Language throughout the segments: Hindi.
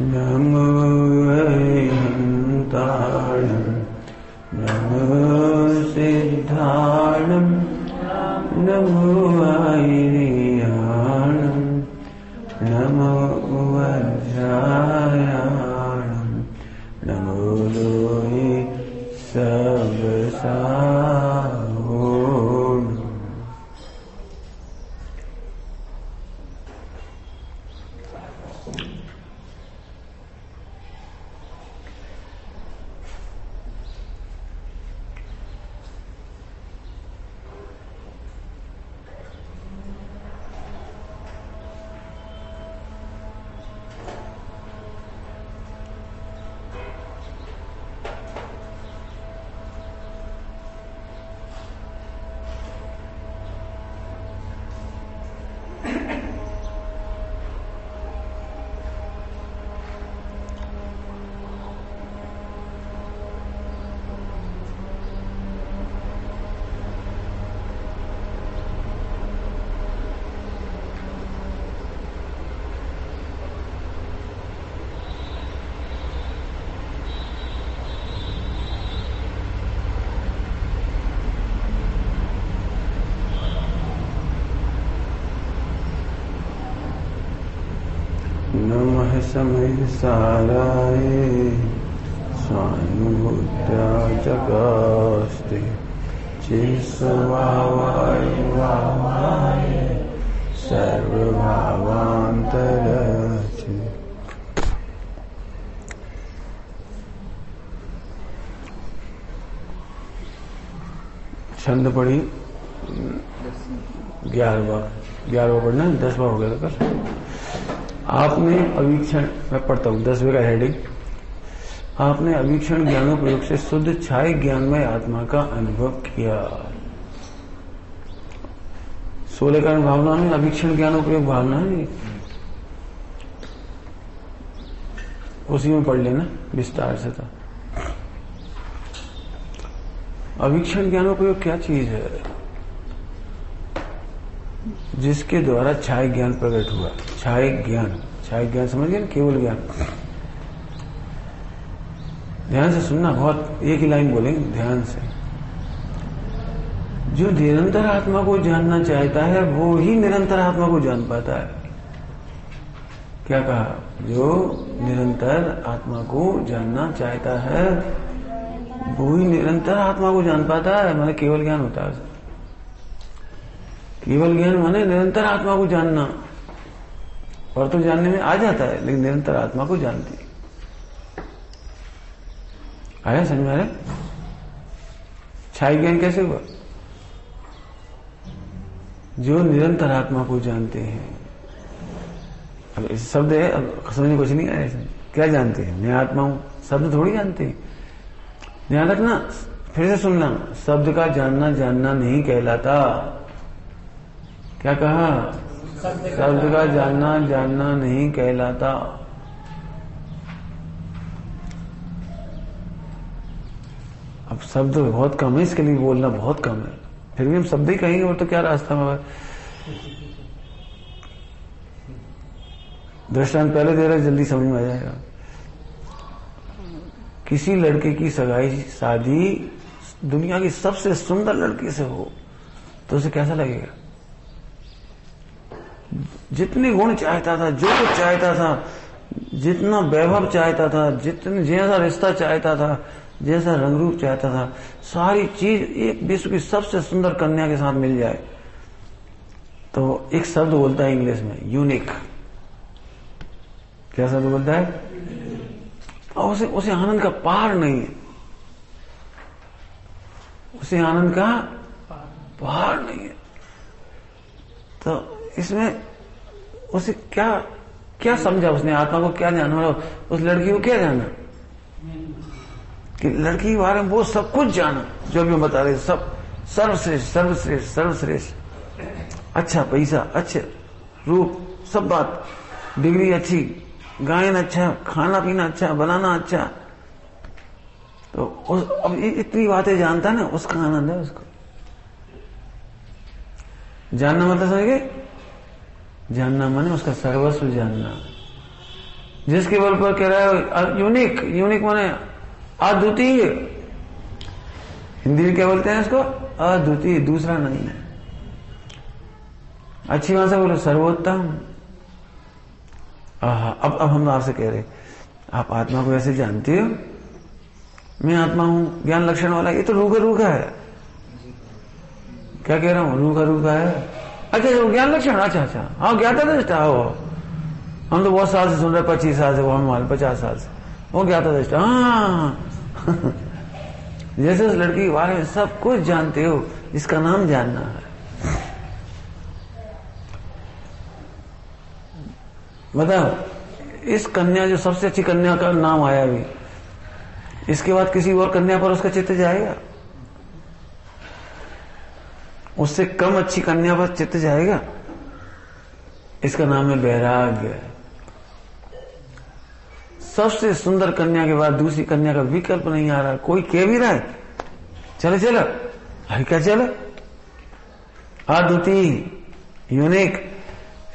नमो अरिहन्ताणं नमो सिद्धाणं नमो ऐरियाणं नमो वज्रायाणं नमो लोहे सबसाहोणं। नमः समयसाराय स्वानुभूत्या जगास्ते चिस्वभावाय भावाय सर्वभावान्तरचे। छंद पढ़ी 11वां पढ़ना, 10वां हो गया था कल। आपने अवीक्षण, मैं पढ़ता हूं 10वें का हेडिंग। आपने अवीक्षण ज्ञानोपयोग से शुद्ध छाय ज्ञानमय आत्मा का अनुभव किया। 16 कारण भावना में अवीक्षण ज्ञानोपयोग भावना है, उसी में पढ़ लेना विस्तार से था। अवीक्षण ज्ञानोपयोग क्या चीज है? जिसके द्वारा छाय ज्ञान प्रकट हुआ। छाय ज्ञान समझ गए ना, केवल ज्ञान। ध्यान से सुनना, बहुत एक ही लाइन बोलेंगे ध्यान से। जो निरंतर आत्मा को जानना चाहता है वो ही निरंतर आत्मा को जान पाता है। क्या कहा? जो निरंतर आत्मा को जानना चाहता है वो ही निरंतर आत्मा को जान पाता है। माने केवल ज्ञान होता है। केवल ज्ञान माने निरंतर आत्मा को जानना, और तो जानने में आ जाता है लेकिन निरंतर आत्मा को जानती। आया समझ में? छाय ज्ञान कैसे हुआ? जो निरंतर आत्मा को जानते हैं। अब इस शब्द है, अब समझ में कुछ नहीं आया। क्या जानते हैं? मैं आत्मा हूं, शब्द थोड़ी जानते हैं। ध्यान रखना, फिर से सुनना, शब्द का जानना जानना नहीं कहलाता। क्या कहा? शब्द का जानना जानना नहीं कहलाता। अब शब्द बहुत कम है, इसके लिए बोलना बहुत कम है, फिर भी हम शब्द ही कहेंगे, और तो क्या रास्ता में। दृष्टांत पहले दे रहे, जल्दी समझ में आ जाएगा। किसी लड़के की सगाई शादी दुनिया की सबसे सुंदर लड़की से हो तो उसे कैसा लगेगा? जितने गुण चाहता था, जो कुछ चाहता था, जितना वैभव चाहता था, जितने जैसा रिश्ता चाहता था, जैसा रंग रूप चाहता था, सारी चीज एक विश्व की सबसे सुंदर कन्या के साथ मिल जाए तो एक शब्द बोलता है इंग्लिश में, यूनिक। क्या शब्द बोलता है? और उसे आनंद का पार नहीं है। उसे आनंद का पार नहीं है। तो इसमें उसे क्या समझा उसने? आत्मा को क्या जाना? उस लड़की को क्या जाना? कि लड़की के बारे में वो सब कुछ जाना जो भी बता रहे, सब सर्वश्रेष्ठ सर्वश्रेष्ठ सर्वश्रेष्ठ, अच्छा पैसा, अच्छे रूप, सब बात, डिग्री अच्छी, गायन अच्छा, खाना पीना अच्छा, बनाना अच्छा। तो अब इतनी बातें जानता है ना, उसका आनंद है उसको। जानना मतलब समझ गए? जानना माने उसका सर्वस्व जानना। जिसके बल पर कह रहा है यूनिक, यूनिक माने अद्वितीय। हिंदी में क्या बोलते हैं इसको? अद्वितीय, दूसरा नहीं है। अच्छी भाषा बोलो सर्वोत्तम। अब हम आपसे कह रहे, आप आत्मा को ऐसे जानते हो? मैं आत्मा हूं, ज्ञान लक्षण वाला। ये तो रूखा रूखा है। क्या कह रहा हूं? रूखा रूखा है। अच्छा वो ज्ञान लक्षण, अच्छा हाँ ज्ञाता दृष्टा हो। हम तो बहुत साल से सुन रहे, 25 साल से, वो हम 50 साल से, वो ज्ञाता दृष्टा। हाँ जैसे उस लड़की के बारे में सब कुछ जानते हो, जिसका नाम जानना है। बताओ, इस कन्या जो सबसे अच्छी कन्या का नाम आया अभी, इसके बाद किसी और कन्या पर उसका चित्त जाएगा? उससे कम अच्छी कन्या पर चित्त जाएगा? इसका नाम है वैराग्य। सबसे सुंदर कन्या के बाद दूसरी कन्या का विकल्प नहीं आ रहा। कोई कह भी रहा है चलो चलो, अरे क्या चलो, अद्वितीय, यूनिक।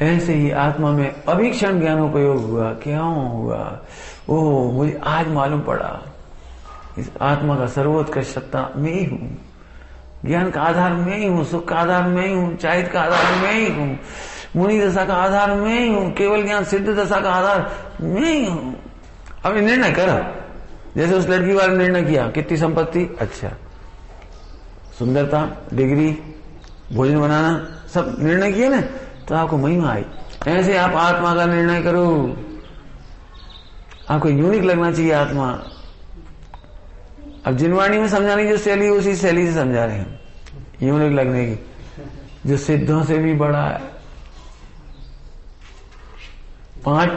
ऐसे ही आत्मा में अभीक्षण ज्ञानोपयोग हुआ। क्यों हुआ? ओह, मुझे आज मालूम पड़ा, इस आत्मा का सर्वोत्कृष्ट सत्ता मैं ही हूं, ज्ञान का आधार मैं ही हूं, सुख का आधार मैं ही हूं, चारित्र का आधार मैं ही हूं, मुनि दशा का आधार मैं ही हूं, केवल ज्ञान सिद्ध दशा का आधार मैं ही हूं। अब निर्णय करो, जैसे उस लड़की वाले निर्णय किया, कितनी संपत्ति, अच्छा सुंदरता, डिग्री, भोजन बनाना, सब निर्णय किए ना, तो आपको महिमा आई। ऐसे आप आत्मा का निर्णय करो। आपको यूनिक लगना चाहिए आत्मा। अब जिनवाणी में समझाने की जो शैली, उसी शैली से समझा रहे हैं, यूनिक लगने की, जो सिद्धों से भी बड़ा है। 5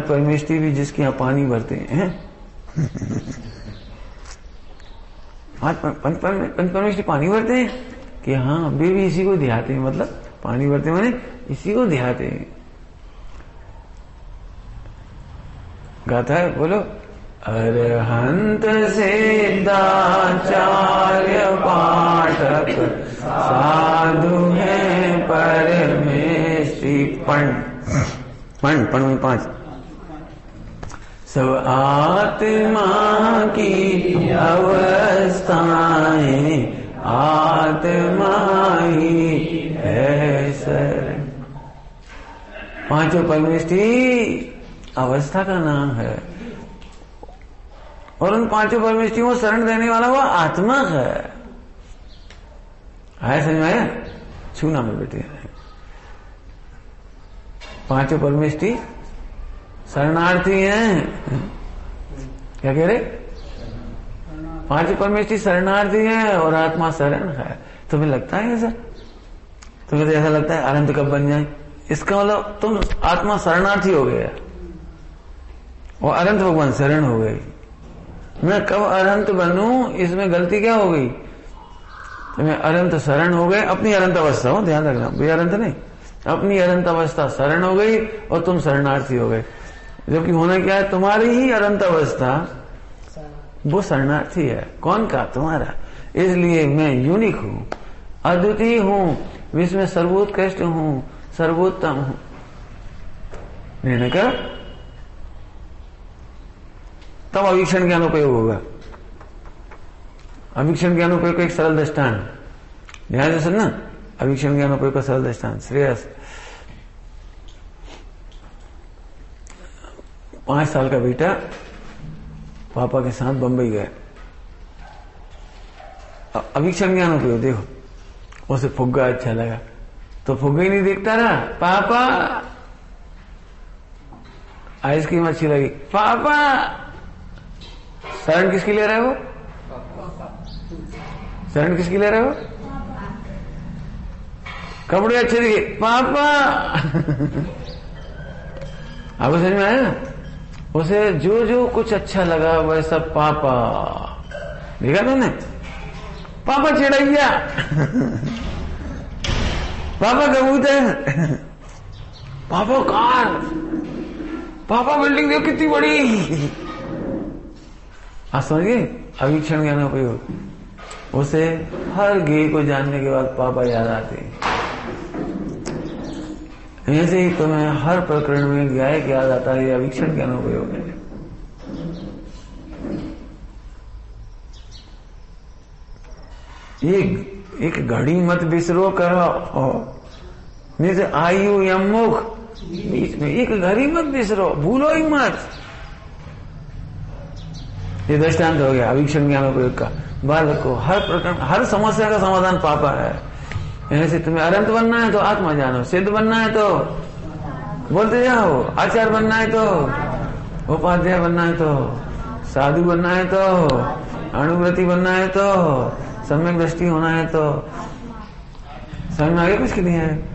परमेष्टि भी जिसके यहां पानी भरते हैं। पंच परमेष्टि पानी भरते हैं कि हाँ, वे भी इसी को ध्याते हैं। मतलब पानी भरते माने इसी को ध्याते हैं। गाता है, बोलो। अरहंत सिद्धाचार्य पाठक साधु है परमेष्टि पण में 5 सब आत्मा की अवस्थाएं आत्मा ही है शरण। 5 परमेष्टि अवस्था का नाम है, और उन 5 परमेष्टियों को शरण देने वाला वो आत्मा है। आया समझ में? आया? छूना में बेटे। 5 परमेष्टि शरणार्थी हैं। क्या कह रहे? 5 परमेष्टि शरणार्थी हैं और आत्मा शरण है। तुम्हें लगता है ऐसा? तुम्हें तो ऐसा लगता है अनंत कब बन जाए? इसका मतलब तुम आत्मा शरणार्थी हो गया और अनंत भगवान शरण हो गए। मैं कब अनंत बनूं, इसमें गलती क्या हो गई? तुम्हें अनंत शरण हो गए, अपनी अनंत अवस्था हो, ध्यान रखना, वे अनंत नहीं, अपनी अनंत अवस्था शरण हो गई और तुम शरणार्थी हो गए। जबकि होना क्या है, तुम्हारी ही अनंत अवस्था वो शरणार्थी है। कौन का? तुम्हारा। इसलिए मैं यूनिक हूं, अद्वितीय हूं, विश्व में सर्वोत्कृष्ट हूं, सर्वोत्तम हूं। निर्णय कर, तब अवीक्षण ज्ञान उपयोग होगा। अवीक्षण ज्ञान उपयोग का एक सरल दृष्टांत ध्यान से सुनना। अवीक्षण ज्ञान उपयोग का सरल दृष्टांत। श्रेयस 5 साल का बेटा पापा के साथ बंबई गया। अवीक्षण ज्ञान उपयोग देखो, उसे फुग्गा अच्छा लगा तो फुग्गा ही नहीं देखता रहा, पापा। आइसक्रीम अच्छी लगी, पापा। शरण किसकी ले रहा है वो? शरण किसकी ले रहा है वो? कपड़े अच्छे दिखे, पापा। आपको समझ में आया ना? उसे जो जो कुछ अच्छा लगा वह सब पापा। देखा तुमने? पापा चिड़ैया, पापा कबूतर, पापा कार, पापा बिल्डिंग देखो कितनी बड़ी। आप समझिए अवीक्षण ज्ञान उपयोग। उसे हर गे को जानने के बाद पापा याद आते हैं। ऐसे ही तुम्हें हर प्रकरण में ज्ञाय किया जाता है, ये अवीक्षण ज्ञान उपयोग है। एक घड़ी मत बिसरो करो, नहीं तो आयु यमुख बीच में एक घड़ी मत बिसरो, भूलो ही मत। ये दृष्टांत हो गया अवीक्षण ज्ञान उपयोग का। बालक को हर प्रकरण, हर समस्या का समाधान पापा है। ऐसे तुम्हें अनंत बनना है तो आत्मा जानो, सिद्ध बनना है तो बोलते जाओ, आचार्य बनना है तो, उपाध्याय बनना है तो, साधु बनना है तो, अणुव्रति बनना है तो, सम्यक दृष्टि होना है तो, समझ में आगे कुछ के लिए है।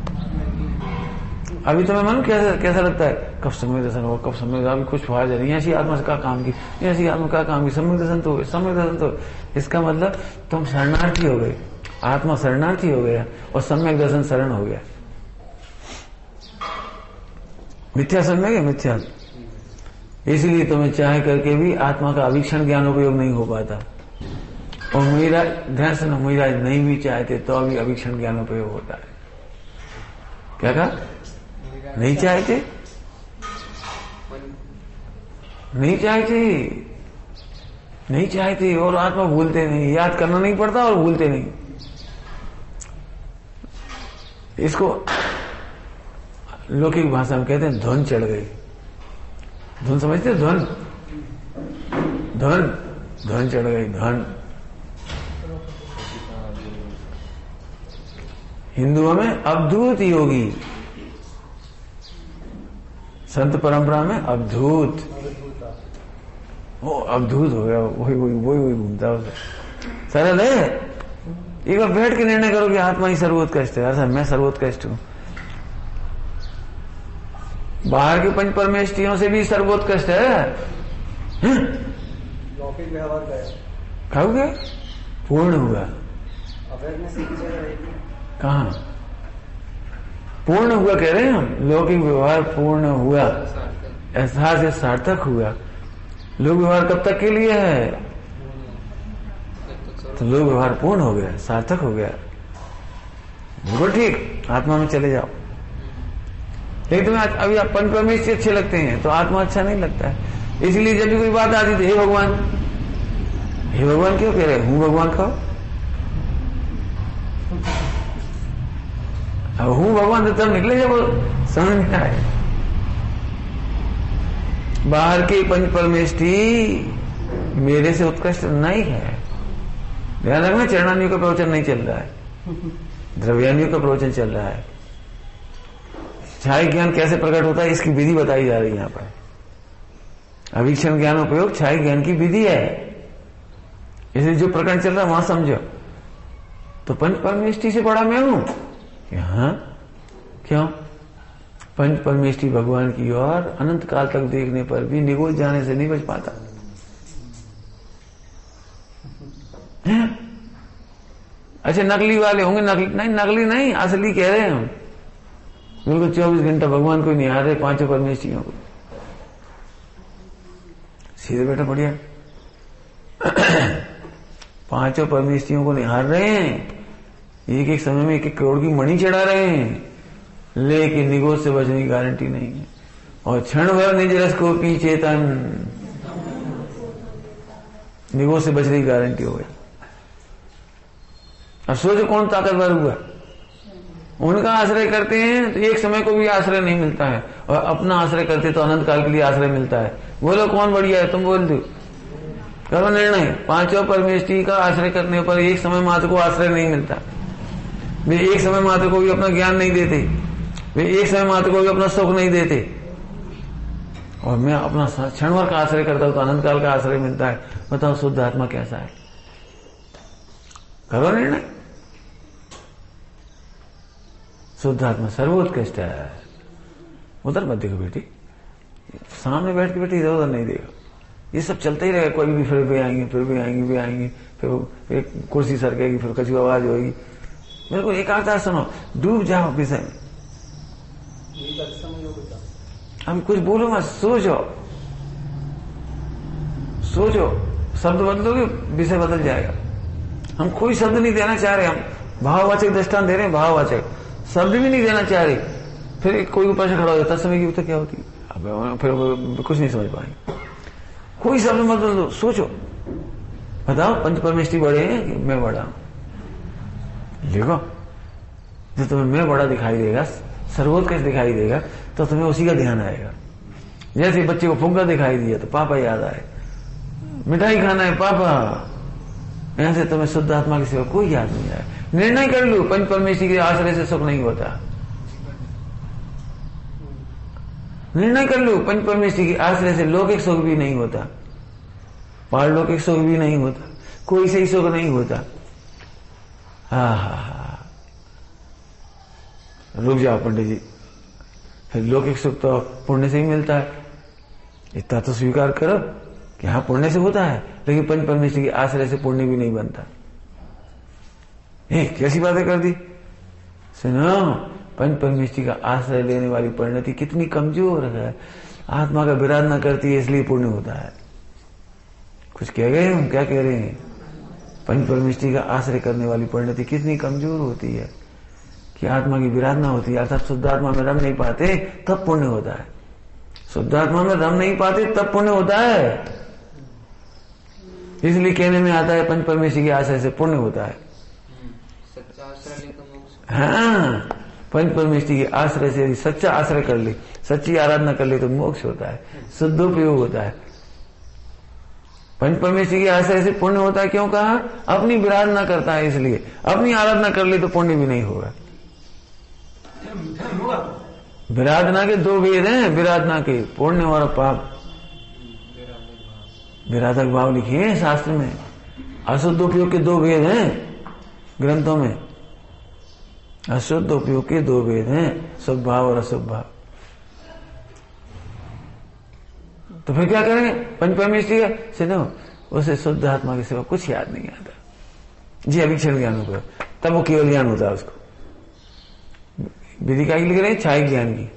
अभी तुम्हें मन कैसा लगता है, कब सम्यक दर्शन हो, कब सम्यक, अभी कुछ फायदा नहीं, ऐसी आत्मा का काम की, ऐसी आत्मा का काम की, सम्यक दर्शन तो, सम्यक दर्शन तो। इसका मतलब तुम शरणार्थी हो गए, आत्मा शरणार्थी हो गया और सम्यक दर्शन शरण हो गया। मिथ्या सम्यक है, मिथ्या। इसलिए तुम्हें चाह करके भी आत्मा का अवीक्षण ज्ञान उपयोग नहीं हो पाता। और मेरा ध्यान से मेरा नहीं भी चाहते तो अभी अवीक्षण ज्ञान उपयोग होता है। क्या कहा? नहीं चाहते, नहीं चाहते, नहीं चाहते और आत्मा भूलते नहीं, याद करना नहीं पड़ता और भूलते नहीं। इसको लौकिक भाषा में कहते हैं धुन चढ़ गई। धुन समझते हो? धुन, धुन, धुन चढ़ गई, धुन। हिंदुओं में अवधूत योगी, संत परंपरा में अवधूत, वो अवधूत हो गया, वही घूमता है। सरल है। एक बार बैठ के निर्णय करो कि आत्मा ही सर्वोत्कृष्ट है। ऐसा मैं सर्वोत्कृष्ट हूं, बाहर के पंच परमेष्टियों से भी सर्वोत्कृष्ट है। लौकिक व्यवहार गया, खाओगे पूर्ण हुआ। कहा पूर्ण हुआ कह रहे हैं हम? लौकिक व्यवहार पूर्ण हुआ, एहसास से सार्थक हुआ। लोक व्यवहार कब तक के लिए है? तो लोक व्यवहार पूर्ण हो गया, सार्थक हो गया, बिल्कुल ठीक। आत्मा में चले जाओ। लेकिन तुम्हें अभी आप पंच परमेष्ठी अच्छे लगते हैं तो आत्मा अच्छा नहीं लगता है। इसलिए जब भी कोई बात आती थी, हे भगवान, हे भगवान क्यों कह रहे? हूं भगवान कहो। अब हूं भगवान तो तब निकले जब समझ में आए। बाहर के पंच परमेष्ठी मेरे से उत्कृष्ट नहीं है। ध्यान रखना, चरणानियों का प्रवचन नहीं चल रहा है, द्रव्यानियों का प्रवचन चल रहा है। छाया ज्ञान कैसे प्रकट होता है इसकी विधि बताई जा रही है यहां पर। अवीक्षण ज्ञान उपयोग छाया ज्ञान की विधि है। इसलिए जो प्रकरण चल रहा है वहां समझो। तो पंच परमेष्ठी से बड़ा मैं हूं? हाँ, क्यों? पंच परमेष्ठी भगवान की ओर अनंत काल तक देखने पर भी निगोज जाने से नहीं बच पाता है? अच्छा, नकली वाले होंगे, नकली नहीं, नकली नहीं, असली कह रहे हैं हम। बिल्कुल 24 घंटा भगवान को निहार रहे, पांचों परमेष्ठियों को सीधे बैठा बढ़िया पांचों परमेष्ठियों को निहार रहे हैं। एक एक समय में एक एक करोड़ की मणि चढ़ा रहे हैं, लेकिन निगोज से बचने की गारंटी नहीं है। और क्षण भर निज रस को पी चेतन, निगोज से बचने की गारंटी हो गई। अब सोचो कौन ताकतवर हुआ? उनका आश्रय करते हैं तो एक समय को भी आश्रय नहीं मिलता है, और अपना आश्रय करते तो अनंत काल के लिए आश्रय मिलता है। बोलो कौन बढ़िया है? तुम बोल दो, करो निर्णय। पांचों परमेष्ठी का आश्रय करने पर एक समय मात्र को आश्रय नहीं मिलता। वे एक समय मात्र को भी अपना ज्ञान नहीं देते, वे एक समय मात्र को भी अपना सुख नहीं देते, और मैं अपना क्षण भर का आश्रय करता हूं तो अनंत काल का आश्रय मिलता है। बताओ शुद्ध आत्मा कैसा है? करो निर्णय। शुद्ध आत्मा सर्वोत्कृष्ट है। उधर मत देखो बेटी, सामने बैठ के बेटी इधर उधर नहीं देखो। ये सब चलता ही रहेगा, कोई भी फिर भी आएंगे, फिर भी आएंगे, भी आएंगे, फिर एक कुर्सी सरकेगी, फिर कछु आवाज होगी। मेरे को एकाग्रता सुनो, डूब जाओ विषय में। हम कुछ बोलो मत, सोचो, सोचो। शब्द बदलोगे विषय बदल जाएगा। हम कोई शब्द नहीं देना चाह रहे, हम भाववाचक दृष्टांत दे रहे हैं, भाववाचक शब्द भी नहीं देना चाह रहे। फिर कोई ऊपर से खड़ा हो जाता, समय की उत्तर क्या होती है? अब फिर कुछ नहीं समझ पाएंगे। कोई शब्द मत दो, सोचो, बताओ पंच परमेष्टि बड़े हैं कि मैं बड़ा हूं? देखो, जो तुम्हें मैं बड़ा दिखाई देगा, सर्वोत्कृष्ट दिखाई देगा, तो तुम्हें उसी का ध्यान आएगा। जैसे बच्चे को फुग्गा दिखाई दिया तो पापा याद आए, मिठाई खाना है पापा, यहां से तुम्हें शुद्ध आत्मा की सेवा कोई याद नहीं आए। निर्णय कर लो, पंच परमेष्टि के आश्रय से सुख नहीं होता। निर्णय कर लो, पंच परमेष्टि के आश्रय से लौकिक सुख भी नहीं होता, पारलौकिक सुख भी नहीं होता, कोई सही सुख नहीं होता। रुक जाओ पंडित जी, फिर लौकिक सुख तो पुण्य से ही मिलता है, इतना तो स्वीकार करो कि हाँ पुण्य से होता है, लेकिन पंच परमेष्टि के आश्रय से पुण्य भी नहीं बनता। कैसी बातें कर दी। सुनो, पंच परमेष्टि का आश्रय लेने वाली परिणति कितनी कमजोर है। आत्मा का विराध न करती है इसलिए पुण्य होता है। कुछ कह गए हम, क्या कह रहे हैं? पंच परमेष्टि का आश्रय करने वाली परिणति कितनी कमजोर होती है कि आत्मा की विराधना होती है, अर्थात शुद्ध आत्मा में रम नहीं पाते तब पुण्य होता है। शुद्ध आत्मा में रम नहीं पाते तब पुण्य होता है। इसलिए कहने में आता है पंच परमेष्टि के आश्रय से पुण्य होता है। हाँ, पंच परमेष्टि के आश्रय से सच्चा आश्रय कर ले, सच्ची आराधना कर ले तो मोक्ष होता है, शुद्धोपयोग होता है। पंच परमेष्टि के आश्रय से पुण्य होता है, क्यों कहा? अपनी विराधना करता है इसलिए। अपनी आराधना कर ले तो पुण्य भी नहीं होगा। विराधना के दो भेद हैं, विराधना के पुण्य और पाप। विराधक भाव लिखे हैं शास्त्र में। अशुद्ध उपयोग के दो भेद हैं ग्रंथों में। अशुद्ध उपयोग के दो भेद हैं, शुभ भाव और अशुभ भाव। तो फिर क्या करेंगे? पंच परमेष्टि का सुनो, उसे शुद्ध आत्मा की सेवा कुछ याद नहीं आता जी, अभिक्षण ज्ञान होगा तब वो केवल ज्ञान होता है उसको। विधि का लिख रहे हैं छाय ज्ञान की,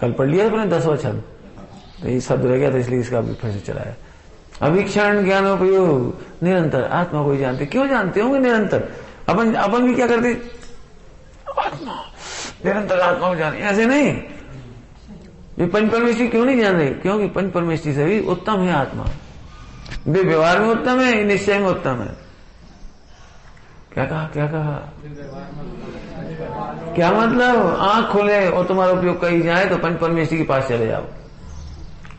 कल पढ़ लिया अपने 10वां छंद, तो ये शब्द रह गया था इसलिए इसका फिर से चलाया। अभिक्षण ज्ञानोपयोग निरंतर आत्मा को ही जानते। क्यों जानते होंगे निरंतर? अपन भी क्या करते? आत्मा निरंतर आत्मा को जाने, ऐसे नहीं। ये पंच परमेष्टि क्यों नहीं जान रहे? क्योंकि पंच परमेष्टि से भी उत्तम है आत्मा। वे व्यवहार में उत्तम है, निश्चय में उत्तम है। क्या कहा? क्या कहा? क्या मतलब? आंख खोले और तुम्हारा उपयोग कहीं जाए तो पंच परमेष्टि के पास चले जाओ।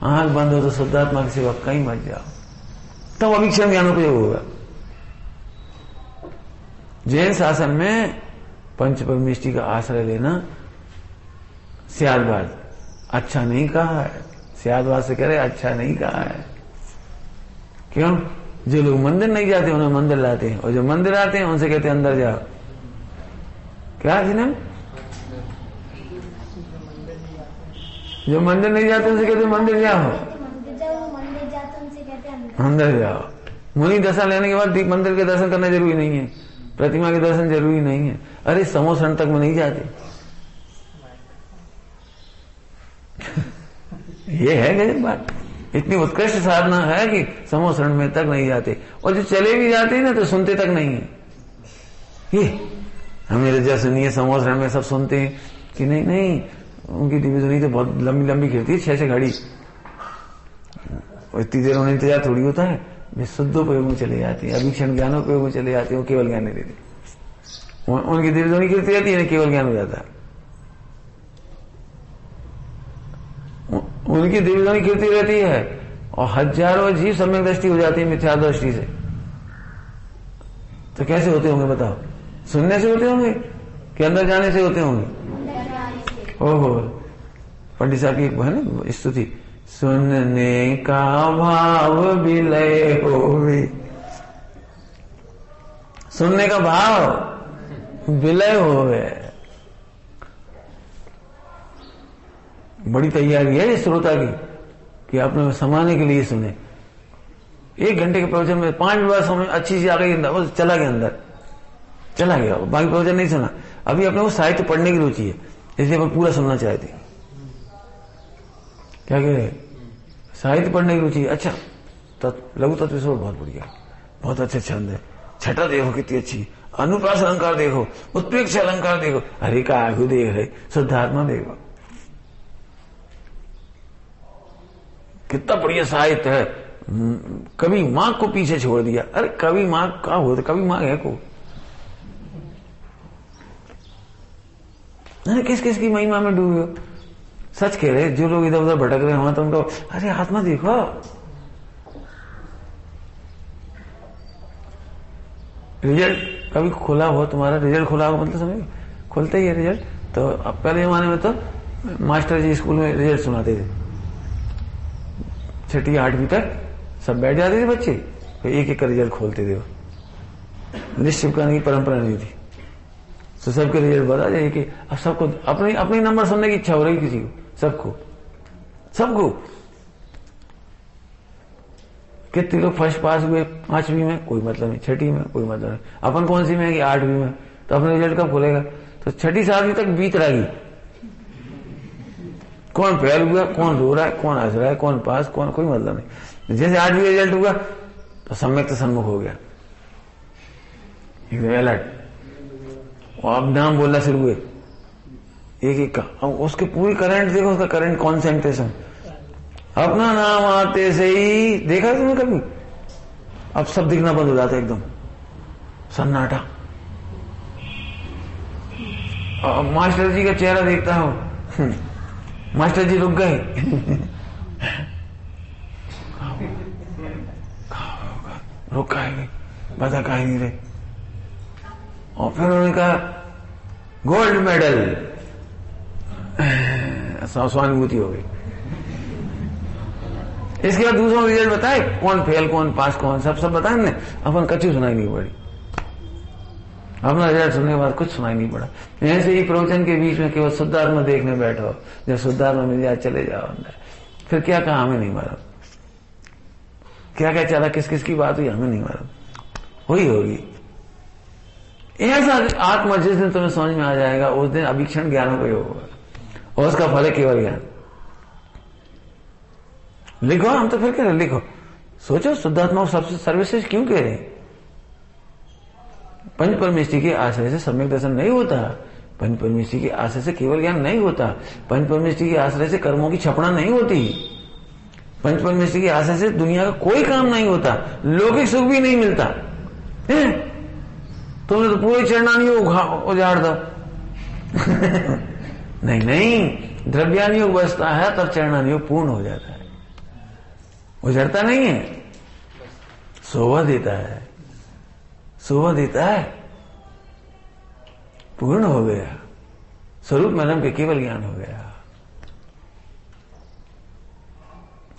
आंख बंद हो तो शुद्धात्मा की सेवा कहीं मत जाओ, तब अभिक्षण ज्ञानोपयोग होगा। जैन शासन में पंच परमेष्टि का आश्रय लेना स्यादवाद अच्छा नहीं कहा है। स्यादवाद से कह रहे अच्छा नहीं कहा है। क्यों? जो लोग मंदिर नहीं जाते उन्हें मंदिर लाते हैं, और जो मंदिर आते हैं उनसे कहते हैं अंदर जाओ। क्या जी ना? जो मंदिर नहीं जाते उनसे कहते मंदिर जाओ, अंदर जाओ। मुनि दशा लेने के बाद मंदिर के दर्शन करना जरूरी नहीं है, प्रतिमा के दर्शन जरूरी नहीं है। अरे समोसरण तक में नहीं जाते। ये है गजब बात। इतनी उत्कृष्ट साधना है कि समोसरण में तक नहीं जाते, और जो चले भी जाते हैं ना तो सुनते तक नहीं है। ये हमें रजा सुनिए, समोसरण में सब सुनते हैं कि नहीं नहीं, उनकी डिविजनी तो बहुत लंबी लंबी गिरती है, 6 घड़ी, और इतनी देर उन्हें इंतजार थोड़ी होता है। वे शुद्धोपयोग में चले जाते हैं, अभिक्षण ज्ञानोपयोग में चले जाते हैं, वो केवल ज्ञान नहीं देते। उनकी डिविजनी गिरती रहती है, केवल ज्ञान हो जाता है। उनकी दिव्यवाणी गिरती रहती है और हजारों जीव सम्यक दृष्टि हो जाती है मिथ्या दृष्टि से। तो कैसे होते होंगे बताओ? सुनने से होते होंगे कि अंदर जाने से होते होंगे? ओहो, पंडित साहब की एक है ना स्तुति, सुनने का भाव विलय होवे। सुनने का भाव विलय होवे। बड़ी तैयारी है श्रोता की कि अपने समाने के लिए सुने। 1 घंटे के प्रवचन में 5 बार समझ अच्छी चीज आ गई अंदर, वो चला गया अंदर, चला गया, बाकी प्रवचन नहीं सुना। अभी अपने को साहित्य पढ़ने की रुचि है, इसलिए अपन पूरा सुनना चाहते हैं। क्या कह रहे? साहित्य पढ़ने की रुचि। अच्छा, लघु तत्व बहुत बढ़िया, बहुत अच्छे छंद है। छठा देखो कितनी अच्छी, अनुप्रास अलंकार देखो, उत्प्रेक्ष अलंकार देखो, हरि का आगू देख रहे, शुद्धात्मा देखो। कितना बढ़िया साहित्य है। कवि माँ को पीछे छोड़ दिया। अरे कवि माँ का होता, कवि माँ है को किस किस की महिमा में डूबे हो। सच कह रहे, जो लोग इधर उधर भटक रहे हो तो उनको अरे आत्मा देखो। रिजल्ट कभी खुला हो तुम्हारा, रिजल्ट खुला हो मतलब समझ खुलता ही है रिजल्ट। तो अब पहले जमाने में तो मास्टर जी स्कूल में रिजल्ट सुनाते थे, 6ठी 8वीं तक सब बैठ जाते थे बच्चे, तो एक एक का रिजल्ट खोलते थे। लिस्ट चिपकाने की परंपरा नहीं थी, तो सबके रिजल्ट बता जाए कि अब सबको अपने अपने नंबर सुनने की इच्छा हो रही किसी को, सबको कितने लोग फर्स्ट पास हुए 5वीं में, कोई मतलब नहीं, 6ठी में कोई मतलब नहीं। अपन कौन सी में कि 8वीं में, तो अपना रिजल्ट कब खुलेगा? तो 6ठी 7वीं तक बीत रहेगी। कौन फेल हुआ, कौन रो रहा है, कौन हंस रहा है, कौन पास, कौन, कोई मतलब नहीं। जैसे 8वीं रिजल्ट हुआ तो सम्यक सन्मुख हो गया, एकदम अलर्ट, और अब नाम बोलना शुरू हुए एक एक का। अब उसके पूरी करंट देखो, उसका करंट कॉन्सेंट्रेशन अपना नाम आते से ही देखा तुमने कभी? अब सब दिखना बंद हो जाता है, एकदम सन्नाटा। मास्टर जी का चेहरा देखता हूं, मास्टर जी रुक गए। रुक गए, बता कहा नहीं रहे। और फिर उन्होंने कहा गोल्ड मेडल, स्वानुभूति हो गई। इसके बाद दूसरों रिजल्ट बताए, कौन फेल, कौन पास, कौन सब बताए हमने। अपन कच्ची सुनाई नहीं पड़ी, अपना रिजल्ट सुनने के बाद कुछ सुनाई नहीं पड़ा। ऐसे ही प्रवचन के बीच में केवल शुद्धात्मा देखने बैठो, जब शुद्धात्मा मिल जाए चले जाओ अंदर। फिर क्या कहा हमें नहीं मालूम, क्या क्या चला, किस किस की बात हुई हमें नहीं मालूम, हुई होगी। ऐसा आत्मा जिस दिन तुम्हें समझ में आ जाएगा उस दिन अभीक्षण ज्ञान का योग होगा, और उसका फल है केवल ज्ञान। लिखो, हम तो फिर कह रहे लिखो, सोचो शुद्धात्मा को सबसे सर्वश्रेष्ठ क्यों कह रहे हैं? पंच परमेष्टि के आश्रय से सम्यक दर्शन नहीं होता, पंच परमेष्टि के आश्रय से केवल ज्ञान नहीं होता, पंच परमेष्टि के आश्रय से कर्मों की छपड़ा नहीं होती, पंच परमेष्टि के आश्रय से दुनिया का कोई काम नहीं होता, लौकिक सुख भी नहीं मिलता। तुमने तो पूरे चरणानी उजाड़ दो। नहीं नहीं, द्रव्यानी योग बचता है तब चरणानी योग पूर्ण हो जाता है, उजड़ता नहीं है, शोभा देता है, शोभा देता है, पूर्ण हो गया, स्वरूप मनम के केवल ज्ञान हो गया।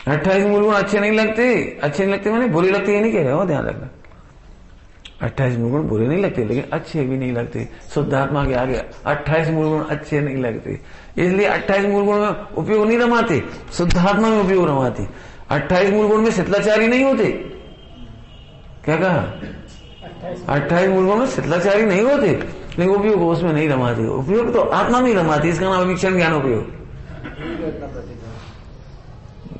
28 मूलगुण अच्छे नहीं लगते मैंने बुरे लगते, ये नहीं कह रहे हो, ध्यान रखना। 28 मूलगुण बुरे नहीं लगते, लेकिन अच्छे भी नहीं लगते। शुद्धात्मा के आगे 28 मूलगुण अच्छे नहीं लगते, इसलिए 28 मूलगुण में उपयोग नहीं रमाते, शुद्धात्मा में उपयोग रमाते। 28 मूलगुण में शीतलाचारी नहीं होते, क्या कहा? 28 मूलगुण में शीतलाचारी नहीं होते, लेकिन उपयोग उसमें नहीं रमाते, उपयोग तो आत्मा में रमाती, इसका नाम अवीक्षण ज्ञान उपयोग।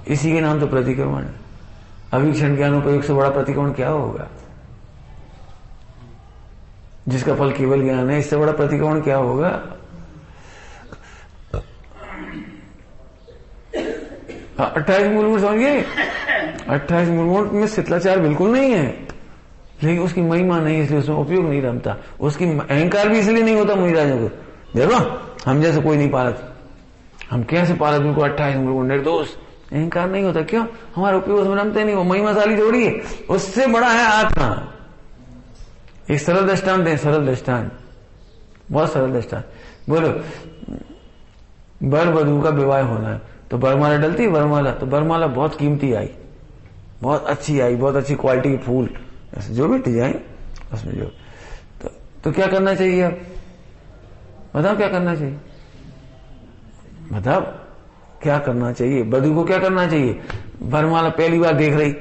इसी के नाम तो प्रतिक्रमण है। अवीक्षण ज्ञान उपयोग से बड़ा प्रतिक्रमण क्या होगा? जिसका फल केवल ज्ञान है, इससे बड़ा प्रतिक्रमण क्या होगा? 28 मूलगुण समझिए, 28 मूलगुण में शीतलाचार बिल्कुल नहीं है, लेकिन उसकी महिमा नहीं, इसलिए उसमें उपयोग नहीं रमता। उसकी अहंकार भी इसलिए नहीं होता मुनिराजों को। देखो हम जैसे कोई नहीं पालत, हम कैसे पालत उनको 28 मूलगुण निर्दोष, अहंकार नहीं होता। क्यों? हमारा उपयोग उसमें रमते नहीं, वो महिमाशाली जोड़ी है, उससे बड़ा है आत्मा। एक सरल दृष्टांत है, सरल दृष्टांत, बहुत सरल दृष्टांत। बोलो वर वधू का विवाह होना है, तो वरमाला डलती है, वरमाला, तो वरमाला बहुत कीमती आई, बहुत अच्छी आई, बहुत अच्छी क्वालिटी के फूल, जो भी डिजाइन उसमें जो, तो क्या करना चाहिए? अब बताओ क्या करना चाहिए, बताओ क्या करना चाहिए? वधू को क्या करना चाहिए? वरमाला पहली बार देख रही,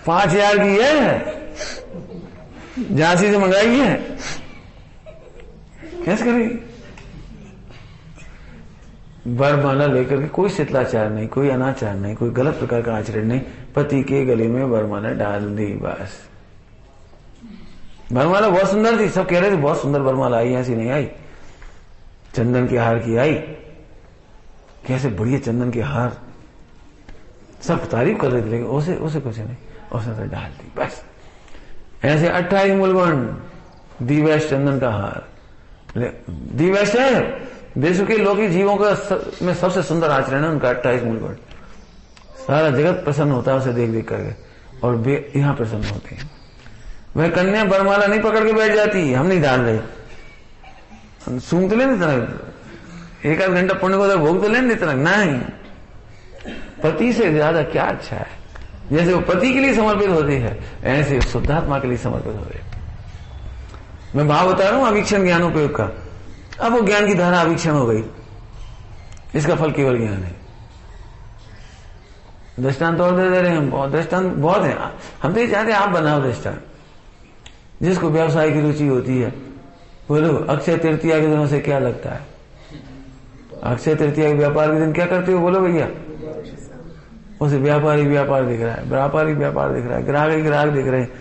5000 की है, झांसी से मंगाई है, कैसे करेगी? वरमाला लेकर के कोई शिथिलाचार नहीं, कोई अनाचार नहीं, कोई गलत प्रकार का आचरण नहीं, पति के गले में वरमाला डाल दी बस। वरमाला बहुत सुंदर थी, सब कह रहे थे बहुत सुंदर वरमाला आई, ऐसी नहीं आई। चंदन के हार की आई, कैसे बढ़िया चंदन के हार, सब तारीफ कर रहे थे, लेकिन उसे कुछ नहीं, उसने तो डाल दी बस। ऐसे 28 मूलवर्ण दिव्यास चंदन का हार, दिव्यास है विश्व के लौकिक जीवों का में सबसे सुंदर आचरण है उनका 28 मूलवर्ण। सारा जगत प्रसन्न होता है उसे देख देख करके, और वे यहां प्रसन्न होते हैं। वह कन्या वरमाला नहीं पकड़ के बैठ जाती, हम नहीं डाल रहे, सूंघ तो लेने तक, एक आध घंटा पुण्य को भोग तो लेने तक नहीं। पति से ज्यादा क्या अच्छा है, जैसे वो पति के लिए समर्पित होती है, ऐसे शुद्धात्मा के लिए समर्पित होते। मैं भाव बता रहा हूं अवीक्षण ज्ञानोपयोग का। अब वो ज्ञान की धारा अवीक्षण हो गई, इसका फल केवल ज्ञान है। दृष्टांत और दे रहे हैं, दृष्टांत बहुत है। हम तो ये चाहते हैं आप बनाओ दृष्टांत, जिसको व्यवसाय की रुचि होती है। बोलो अक्षय तृतीया के दिनों से क्या लगता है? अक्षय तृतीया के व्यापार के दिन क्या करते हो? बोलो भैया, उसे व्यापारी व्यापार दिख रहा है, व्यापारी व्यापार दिख रहा है, ग्राहक ही ग्राहक दिख रहे हैं।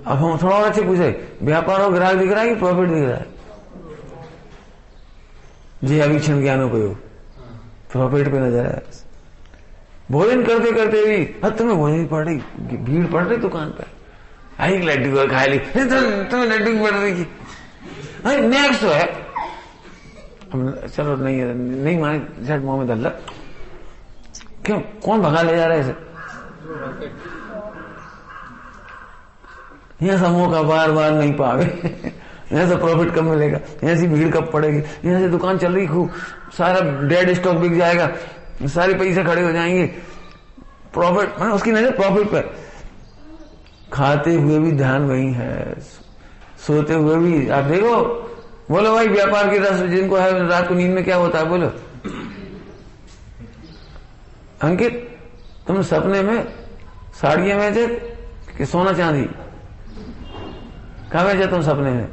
अब हम थोड़ा और अच्छे पूछे, व्यापार और ग्राहक दिख रहा है कि प्रॉफिट दिख रहा है? जी अवीक्षण ज्ञानोपयोग, प्रॉफिट पे नजर है। भोजन करते करते भी तुम्हें भोजन पड़ रही, भीड़ पड़ रही दुकान पर, आई लड्डू को खा ली, तुम्हें लड्डू की पड़ रही थी, नेक्स्ट तो है। चलो नहीं माने, झट मुंह में दल्ला, क्यों कौन भगा ले जा रहा है इसे? यह समूह का बार बार नहीं पावे, यहां से प्रॉफिट कम मिलेगा, यहां से भीड़ कब पड़ेगी, यहां से दुकान चल रही खूब, सारा डेड स्टॉक बिक जाएगा, सारे पैसे खड़े हो जाएंगे, प्रॉफिट, मैंने उसकी नजर प्रॉफिट पर। खाते हुए भी ध्यान वही है, सोते हुए भी आप देखो। बोलो भाई व्यापार की रस जिनको है, रात को नींद में क्या होता है? बोलो अंकित, तुम सपने में साड़ियां बेचे कि सोना चांदी? कहा बेचे तुम सपने में?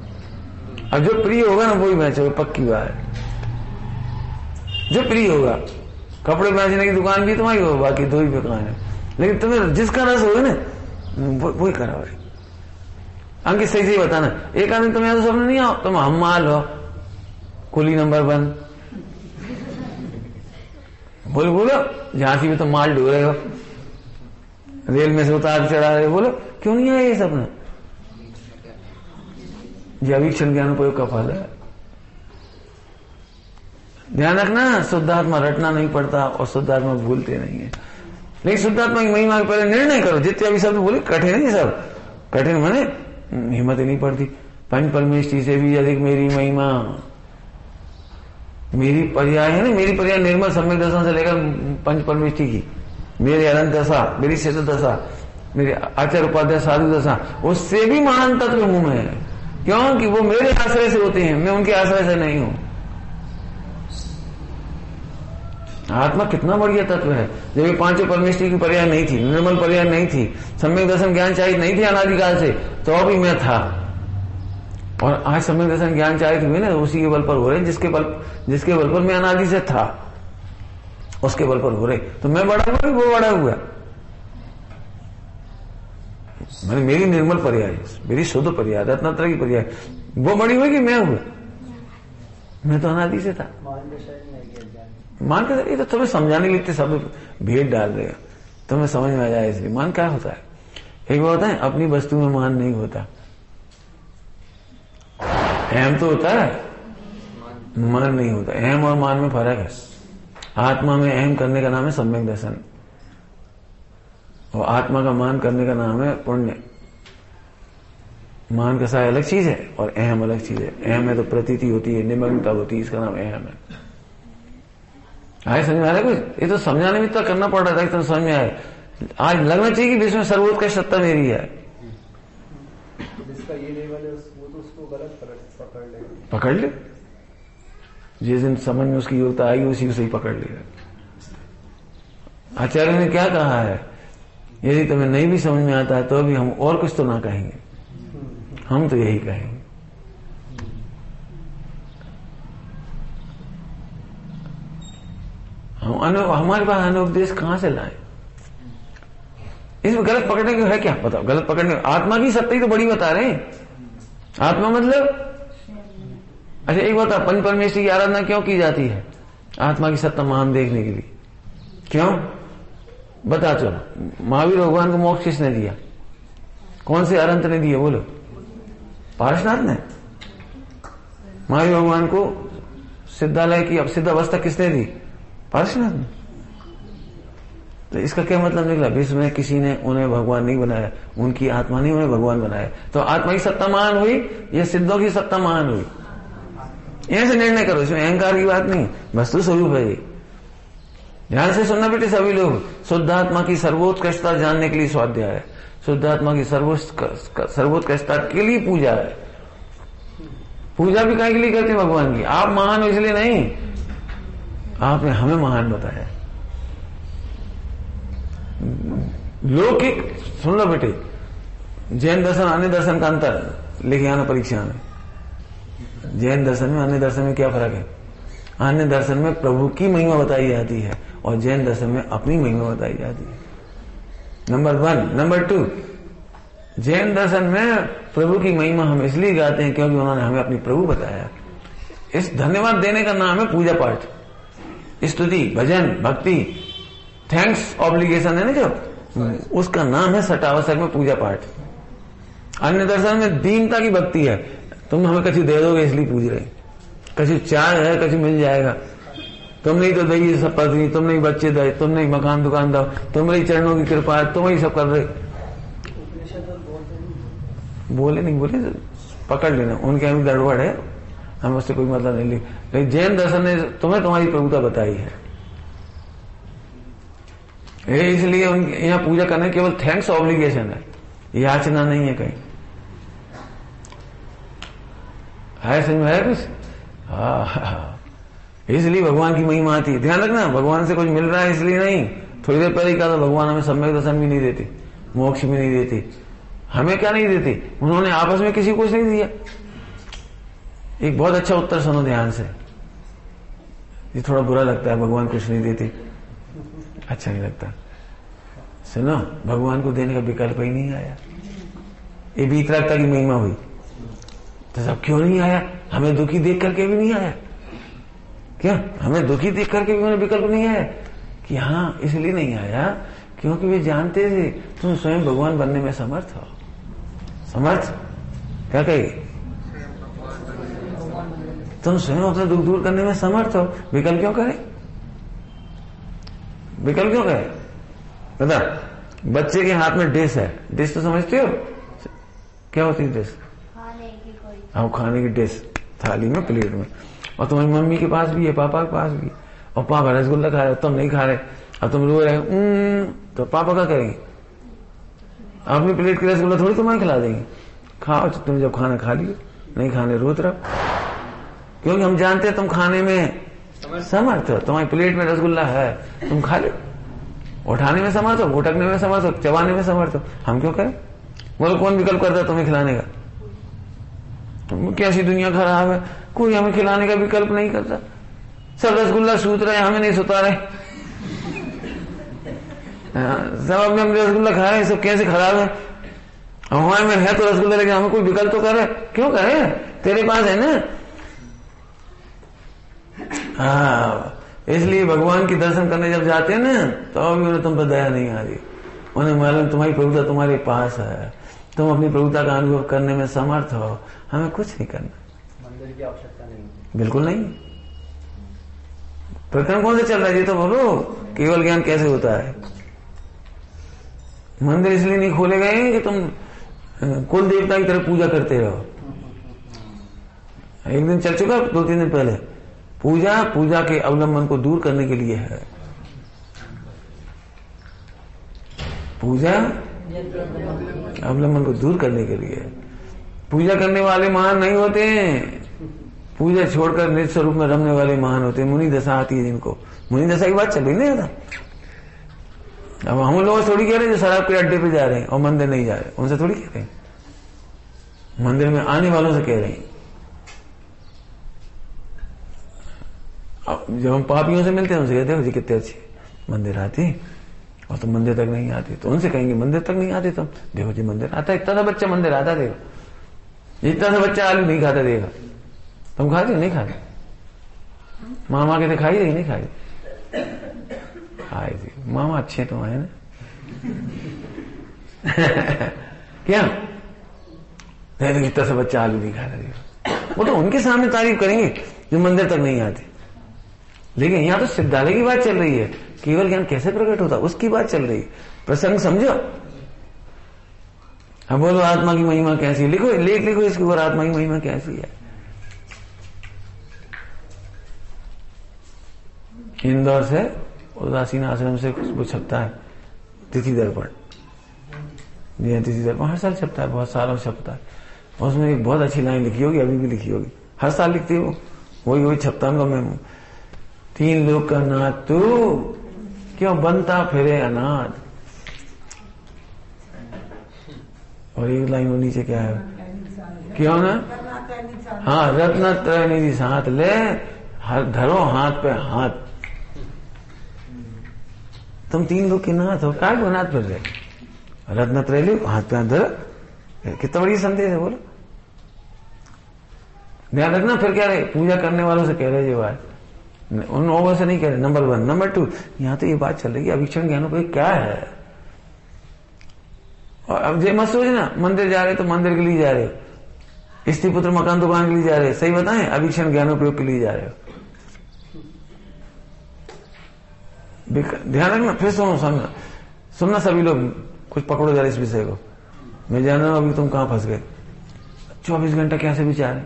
अब जो प्रिय होगा ना वही बेचोगे, पक्की बात है। जो प्रिय होगा, कपड़े बेचने की दुकान भी तुम्हारी हो, बाकी दो ही दुकान है, लेकिन तुम्हें जिसका रस होगा ना वही करा भाई। अंकित सही सही बताना, एक आदमी तुम यहां तो सपने नहीं आओ, तुम हम माल हो, कुली नंबर 1, बोलो बोलो, झांसी में तुम माल ढो रहे हो, रेल में से उतार चढ़ा रहे हो, बोलो क्यों नहीं आया ये सपना? ये अवीक्षण ज्ञानोपयोग का फल है। ध्यान रखना, शुद्धात्मा रटना नहीं पड़ता और शुद्धात्मा भूलते नहीं है। लेकिन शुद्धात्मा की महिमा के पहले निर्णय करो। जितने अभी शब्द बोले कठिन है, सब कठिन माने हिम्मत ही नहीं पड़ती। पंच परमेष्टि से भी अधिक मेरी महिमा, मेरी पर्याय है ना, मेरी पर्याय निर्मल सम्यक दशा से लेकर पंच परमेष्टि की, मेरे अनंत दशा, मेरी सिद्ध दशा, मेरे आचार्य उपाध्याय साधु दशा, उससे भी महान तत्व हूं मैं, क्योंकि वो मेरे आश्रय से होते हैं, मैं उनके आश्रय से नहीं हूं। आत्मा कितना बढ़िया तत्व है। जब ये पांचों परमेष्टि की पर्याय नहीं थी, निर्मल पर्याय नहीं थी, सम्यक दर्शन ज्ञान चाहिए नहीं थी अनादिकाल से, तो भी मैं था। और आज सम्यक दर्शन ज्ञान चाहिए हुए ना, उसी के बल पर हो रहे, जिसके बल पर मैं अनादि से था, उसके बल पर हो रहे। तो मैं बड़ा हुआ, वो बड़ा हुआ। मैंने मेरी निर्मल पर्याय, मेरी शुद्ध पर्याय, रत्नात्र की पर्याय, वो बड़ी हुई कि मैं हुआ? मैं तो अनादि से था। मान के ये तो तुम्हें समझाने के लिए सब भेद डाल रहे हो, तुम्हें समझ में आ जाए इसलिए। मान क्या होता है? एक बात होता है, अपनी वस्तु में मान नहीं होता, अहम तो होता है, मान नहीं होता। अहम और मान में फर्क है। आत्मा में अहम करने का नाम है सम्यक दर्शन, और आत्मा का मान करने का नाम है पुण्य। मान का सा अलग चीज है और अहम अलग चीज है। अहम में तो प्रतीति होती है, निमग्नता होती है, इसका नाम अहम है। आए समझ में आ रहा है कुछ? ये तो समझाने में तो करना पड़ रहा था कि तुम समझ में आए। आज लगना चाहिए कि विश्व में सर्वोत्कृष्ट सत्ता मेरी है। जिसका ये लेवल है वो तो उसको गलत पकड़ लेगा, पकड़ ले, जिस दिन समझ में उसकी योग्यता आएगी उसी को सही पकड़ लेगा। आचार्य ने क्या कहा है? यदि तुम्हें नहीं भी समझ में आता है तो भी हम और कुछ तो ना कहेंगे, हम तो यही कहेंगे। हमारे पास अनुपदेश कहां से लाए? इसमें गलत पकड़ने को है क्या? बताओ, गलत पकड़ने आत्मा की सत्ता ही तो बड़ी बता रहे हैं। आत्मा मतलब अच्छा एक बता, पंच परमेश्वर की आराधना क्यों की जाती है? आत्मा की सत्ता महान देखने के लिए। क्यों बता? चलो, महावीर भगवान को मोक्ष किसने दिया? कौन से अरंत ने दिया? बोलो। पार्श्वनाथ ने। महावीर भगवान को सिद्धालय की अब सिद्ध अवस्था किसने दी? पार्श्वनाथ ने। तो इसका क्या मतलब निकला? विश्व में किसी ने उन्हें भगवान नहीं बनाया, उनकी आत्मा ने उन्हें भगवान बनाया। तो आत्मा की सत्ता महान हुई या सिद्धों की सत्ता महान हुई? यहां से निर्णय करो, इसमें अहंकार की बात नहीं, वस्तु स्वरूप है ये। ध्यान से सुनना बेटे सभी लोग। शुद्ध आत्मा की सर्वोत्कृष्टता जानने के लिए स्वाध्याय है। शुद्ध आत्मा की सर्वोत्कृष्टता के लिए पूजा है। पूजा भी काहे के लिए करते हैं? भगवान की। आप महान हो इसलिए नहीं, आपने हमें महान बताया। लौकिक सुन लो बेटे, जैन दर्शन अन्य दर्शन का अंतर लिखे आना परीक्षा में। जैन दर्शन में अन्य दर्शन में क्या फर्क है? अन्य दर्शन में प्रभु की महिमा बताई जाती है और जैन दर्शन में अपनी महिमा बताई जाती है। नंबर 1। नंबर 2, जैन दर्शन में प्रभु की महिमा हम इसलिए गाते हैं क्योंकि उन्होंने हमें अपनी प्रभु बताया। इस धन्यवाद देने का नाम है पूजा पाठ, स्तुति, भजन, भक्ति, थैंक्स ऑब्लिगेशन है ना जो, उसका नाम है सटावसर में पूजा पाठ। अन्य दर्शन में दीनता की भक्ति है। तुम हमें कछु दे दोगे इसलिए पूज रहे, कछु चाय है, कछु मिल जाएगा, तुम नहीं तो दही सब पत्नी, तुम नहीं बच्चे दे, तुम नहीं मकान दुकान दो, तुम्हारी चरणों की कृपा है, तुम ही सब कर रहे। बोले नहीं बोले पकड़ लेना, उनके यहाँ भी गड़बड़ है, हम उससे कोई मतलब नहीं। लेकिन जैन दर्शन ने तुम्हें तुम्हारी प्रभुता बताई है, इसलिए यहाँ पूजा करने केवल थैंक्स ऑब्लिगेशन है, याचना नहीं है कहीं। है समझ में? है कुछ? हाँ, इसलिए भगवान की महिमा आती है। ध्यान रखना, भगवान से कुछ मिल रहा है इसलिए नहीं। थोड़ी देर पहले ही कहा था भगवान हमें सम्यक दर्शन भी नहीं देते, मोक्ष भी नहीं देते। हमें क्या नहीं देते? उन्होंने आपस में किसी को नहीं दिया। एक बहुत अच्छा उत्तर सुनो ध्यान से, ये थोड़ा बुरा लगता है, भगवान कुछ नहीं देते, अच्छा नहीं लगता। सुनो, भगवान को देने का विकल्प ही नहीं आया। ये वीतरागता की महिमा हुई तो सब क्यों नहीं आया? हमें दुखी देख करके भी नहीं आया क्या? हमें दुखी देख करके भी उन्हें विकल्प नहीं आया कि हाँ, इसलिए नहीं आया क्योंकि वे जानते थे तुम स्वयं भगवान बनने में समर्थ हो। समर्थ क्या कहेगी? तुम स्वयं अपने दुख दूर करने में समर्थ हो, विकल्प क्यों करे? विकल्प क्यों करे? बता, बच्चे के हाथ में डिश है, डिश तो समझते हो क्या होती है? डिश हाँ, खाने की डिश, थाली में, प्लेट में। और तुम्हारी मम्मी के पास भी है, पापा के पास भी, और पापा रसगुल्ला खा रहे, तुम नहीं खा रहे, अब तुम रो रहे तो पापा क्या करेंगे? अपनी प्लेट की रसगुल्ला थोड़ी तुम्हें खिला देंगे। खाओ, तुम जब खाना खा लियो, नहीं खाने रोत रहो, क्योंकि हम जानते हैं तुम खाने में समर्थ हो। तुम्हारी प्लेट में रसगुल्ला है, तुम खा लो। उठाने में समर्थ हो, घुटकने में समर्थ हो, चबाने में समर्थ हो, हम क्यों करें? बोलो, कौन विकल्प करता है तुम्हें खिलाने का? कैसी दुनिया खराब है, कोई हमें खिलाने का विकल्प नहीं करता। सब रसगुल्ला सूत रहे, हमें नहीं सुता रहे। सब अपने हम रसगुल्ला खा रहे हैं, सब कैसे खराब है? हमारे में है तो रसगुल्ला, लेकिन हमें कोई विकल्प तो कर रहे, क्यों करे? तेरे पास है ना। हाँ, इसलिए भगवान की दर्शन करने जब जाते हैं ना, तो भी उन्हें तुम पर दया नहीं आ रही। उन्हें मालूम तुम्हारी प्रभुता तुम्हारे पास है, तुम अपनी प्रभुता का अनुभव करने में समर्थ हो, हमें कुछ नहीं करना। मंदिर की आवश्यकता नहीं, बिल्कुल नहीं। प्रकरण कौन से चल रहा है ये तो बोलो, केवल ज्ञान कैसे होता है? मंदिर इसलिए नहीं खोले गए हैं कि तुम कुल देवता की तरह पूजा करते रहो। एक दिन चल चुका, 2-3 दिन पहले। पूजा के अवलंबन को दूर करने के लिए है। पूजा अवलंबन को दूर करने के लिए। पूजा करने वाले महान नहीं होते हैं, पूजा छोड़कर निज स्वरूप में रमने वाले महान होते हैं। मुनि दशा आती है जिनको। मुनि दशा की बात चल रही नहीं था। अब हम लोग थोड़ी कह रहे हैं जो शराब के अड्डे पे जा रहे हैं और मंदिर नहीं जा रहे, उनसे थोड़ी कह रहे हैं, मंदिर में आने वालों से कह रहे हैं। अब जब हम पापियों से मिलते हैं उनसे कहते हैं जी कितने अच्छे मंदिर आती और तुम मंदिर तक नहीं आती, तो उनसे कहेंगे मंदिर तक नहीं आते तुम, देखो जी मंदिर आता, इतना सा बच्चा मंदिर आता, देखो इतना सा बच्चा आलू नहीं खाता, देखा तुम खाते हो नहीं खाते? मामा कहते खाई रही नहीं खाई? खाई थी मामा, अच्छे तो है ना। क्या इतना सा बच्चा आलू नहीं खा रहा, वो तो उनके सामने तारीफ करेंगे जो मंदिर तक नहीं आते। लेकिन यहां तो सिद्धालय की बात चल रही है, केवल ज्ञान कैसे प्रकट होता उसकी बात चल रही है। प्रसंग समझो। अब बोलो आत्मा की महिमा कैसी, लिखो लेख लिखो इसके ऊपर, आत्मा की महिमा कैसी है। इंदौर से उदासीन आश्रम से वो छपता है तिथि दर्पण, तिथि दर्पण हर साल छपता है, बहुत सालों से छपता है। और उसमें एक बहुत अच्छी लाइन लिखी होगी, अभी भी लिखी होगी, हर साल लिखती हो, वही छपता हूँ मैं। 3 लोग का नाथ तू क्यों बनता फिरे अनाथ। और एक लाइन वो नीचे क्या है, क्यों ना, हाँ रत्न त्रय निधि साथ ले, धरो हाथ पे हाथ। तुम 3 लोग के नाथ हो, काय को नाथ फिर रहे, रत्न त्रय लो हाथ पे हाथ धरो, कितना बड़ी संदेश है बोलो। ध्यान रखना, फिर कह रहे पूजा करने वालों से कह रहे ये बात, उन लोगों से नहीं कह रहे। नंबर 1, नंबर 2, यहां तो ये बात चल रही है अवीक्षण ज्ञानोपयोगी क्या है। और अब ये मत सोचना मंदिर जा रहे तो मंदिर के लिए जा रहे, स्त्री पुत्र मकान दुकान के लिए जा रहे, सही बताएं अवीक्षण ज्ञानोपयोग के लिए जा रहे हो। ध्यान रखना, फिर सुनना सभी लोग, कुछ पकड़ो जरा इस विषय को। मैं जान रहा हूं अभी तुम कहां फंस गए। 24 घंटा कैसे विचार है,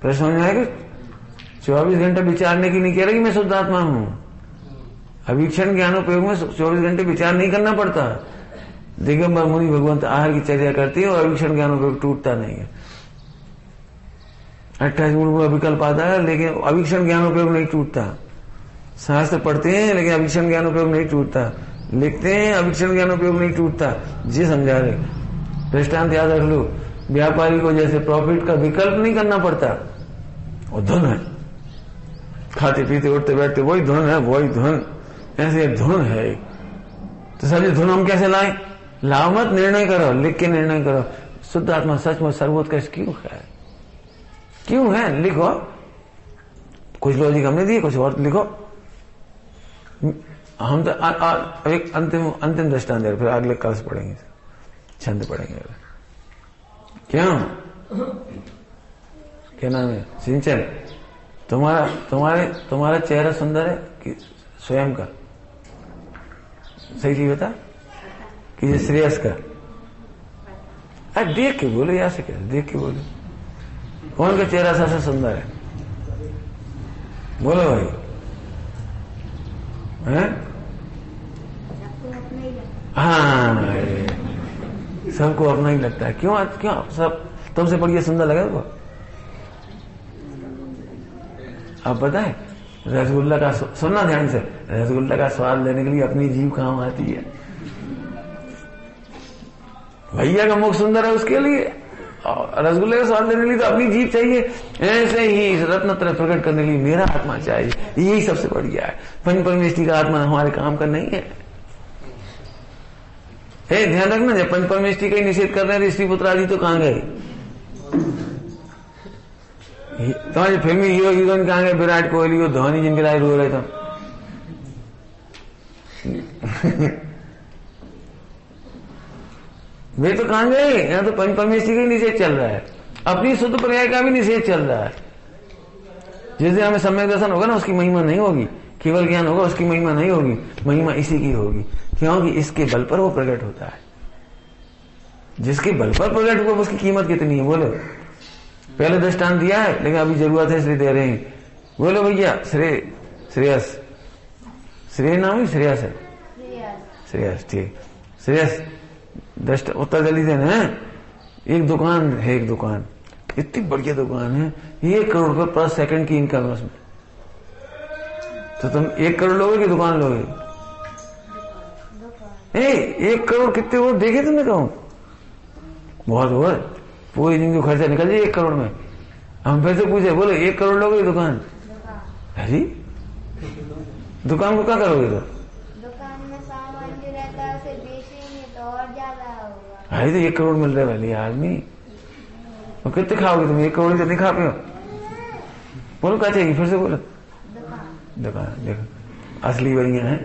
प्रश्न समझ में आएगा। 24 घंटे विचारने की नहीं कह रही मैं शुद्ध आत्मा हूं। अवीक्षण ज्ञानोपयोग में 24 घंटे विचार नहीं करना पड़ता। दिगंबर मुनि भगवंत आहार की चर्या करती है और अवीक्षण ज्ञानोपयोग टूटता नहीं है। 28 गुण का विकल्प आता है लेकिन अवीक्षण ज्ञानोपयोग नहीं टूटता। शास्त्र पढ़ते हैं लेकिन अवीक्षण ज्ञानोपयोग नहीं टूटता, लिखते हैं अवीक्षण ज्ञानोपयोग नहीं टूटता। जी समझा रहे, दृष्टांत याद रख लो। व्यापारी को जैसे प्रॉफिट का विकल्प नहीं करना पड़ता, वो धुन है, खाते पीते उठते बैठते वही धुन है, वही धुन, ऐसे धुन है। तो सर धुन हम कैसे लाएं? लाओ मत, निर्णय करो, लिख के निर्णय करो। शुद्ध आत्मा सचमुच सर्वोत्कृष्ट क्यों है, क्यों है, लिखो। कुछ लॉजिक हमने दिए, कुछ और लिखो। हम तो एक अंतिम दृष्टांत दे, फिर अगले क्लास पढ़ेंगे, छंद पढ़ेंगे। क्या नाम है? सिंचन। तुम्हारा चेहरा सुंदर है कि स्वयं का? सही चीज बता कि श्रेयस का? अरे देख के बोलो, यहां से क्या देख के बोलो, कौन का चेहरा सबसे सुंदर है? बोलो भाई। हैं? हाँ, सबको अपना ही लगता है। क्यों सब तुमसे बढ़िया सुंदर लगा वो? आप बताएं, रसगुल्ला का सुनना ध्यान से, रसगुल्ला का स्वाद लेने के लिए अपनी जीभ काम आती है। भैया का मुख सुंदर है उसके लिए, और रसगुल्ले का स्वाद लेने के लिए तो अपनी जीभ चाहिए। ऐसे ही रत्नत्रय प्रकट करने के लिए मेरा आत्मा चाहिए, यही सबसे बढ़िया है। पंच परमेष्टि का आत्मा हमारे काम का नहीं है। ध्यान रखना, जब पंच परमेष्टि का ही निषेध कर रहे हैं स्त्री पुत्र आदि तो कहां गए? तुम्हारे फिल्मी हीरो हीरोइन कहां गए? विराट कोहली और धोनी जिनके लायक रो रहे थे। वे तो कहां गए? यहां तो पंच परमेष्टि का ही निषेध चल रहा है, अपनी शुद्ध पर्याय का भी निषेध चल रहा है। जिस दिन हमें सम्यक दर्शन होगा ना, उसकी महिमा नहीं होगी, केवल ज्ञान होगा, उसकी महिमा नहीं होगी। महिमा इसी की होगी, क्योंकि इसके बल पर वो प्रकट होता है। जिसके बल पर प्रकट हुआ उसकी कीमत कितनी है बोलो? पहले दृष्टांत दिया है लेकिन अभी जरूरत है इसलिए दे रहे हैं। बोलो भैया। श्रेयस, श्रेय नाम है, श्रेयस है, श्रेयस, ठीक। श्रेयस उत्तर जल्दी देना है। एक दुकान है, एक दुकान, इतनी बढ़िया दुकान है, 1 करोड़ रुपये पर सेकंड की इनकम है उसमें। तो तुम 1 करोड़ लोगे कि दुकान लोगे? 1 करोड़ कितने वो देखे तुमने? कहूं बहुत हुआ, पूरी जिंदगी खर्चा निकल जाए 1 करोड़ में। हम फिर से पूछे, बोलो 1 करोड़ लोगे दुकान? अरे दुकान को क्या करोगे? तो दुकान में सामान जो रहता है उसे बेचेंगे तो और ज्यादा होगा। अरे तो 1 करोड़ मिल रहे वाली आदमी, और कितने खाओगे तुम? 1 करोड़ तो नहीं खा पाओ। बोलो क्या चाहिए? फिर से बोलो। दुकान। देखो असली बढ़िया है।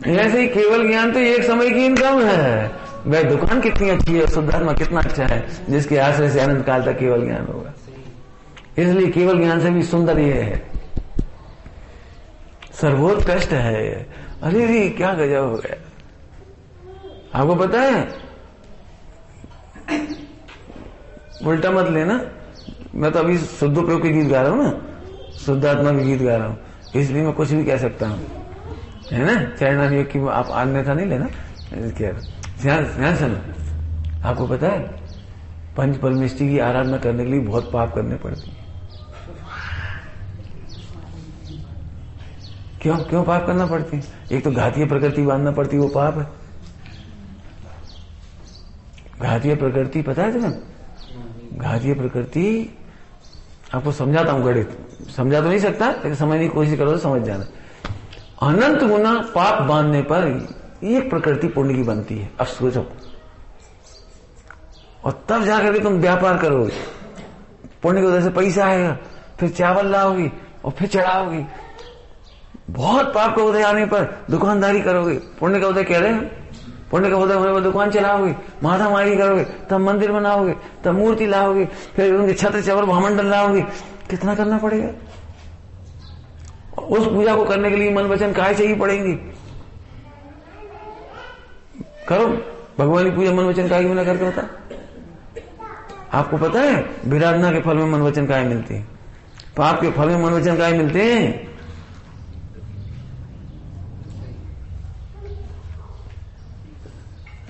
ऐसे ही केवल ज्ञान तो एक समय की इनकम है। वह दुकान कितनी अच्छी है, शुद्धात्मा कितना अच्छा है, जिसके आश्रय से अनंत काल तक केवल ज्ञान होगा। इसलिए केवल ज्ञान से भी सुंदर ये है, सर्वोत्कृष्ट है। अरे रे क्या गजब हो गया। आपको पता है, उल्टा मत लेना, मैं तो अभी शुद्धोपयोग के गीत गा रहा हूं ना, शुद्धात्मा के गीत गा रहा हूं, इसलिए मैं कुछ भी कह सकता हूं, है ना। चरणान योग की आप अन्यथा नहीं लेना। ध्यान सुनो, आपको पता है पंच परमेष्टि की आराधना करने के लिए बहुत पाप करने पड़ते हैं। क्यों पाप करना पड़ती है? एक तो घातीय प्रकृति बांधना पड़ती है, वो पाप है। घातीय प्रकृति पता है तुम्हें? घातीय प्रकृति आपको समझाता हूं, गणित समझा तो नहीं सकता, लेकिन समझने की कोशिश करो तो समझ जाना। अनंत गुना पाप बांधने पर एक प्रकृति पुण्य की बनती है। अब सोचो, और तब जाकर के तुम व्यापार करोगे, पुण्य की वजह से पैसा आएगा, फिर चावल लाओगी और फिर चढ़ाओगी। बहुत पाप का उदय आने पर दुकानदारी करोगे, पुण्य का उदय कह रहे हैं, पुण्य का उदय होने पर दुकान चलाओगे, माथा मारी करोगे, तब मंदिर बनाओगे, तब मूर्ति लाओगे, फिर उनके छत्र चवर भामंडल लाओगे। कितना करना पड़ेगा? उस पूजा को करने के लिए मन वचन काय चाहिए पड़ेंगी। करो भगवान की पूजा मन वचन काय बिना करके होता। आपको पता है विराधना के फल में मन वचन काय मिलते हैं, पाप के फल में मन वचन काय मिलते हैं।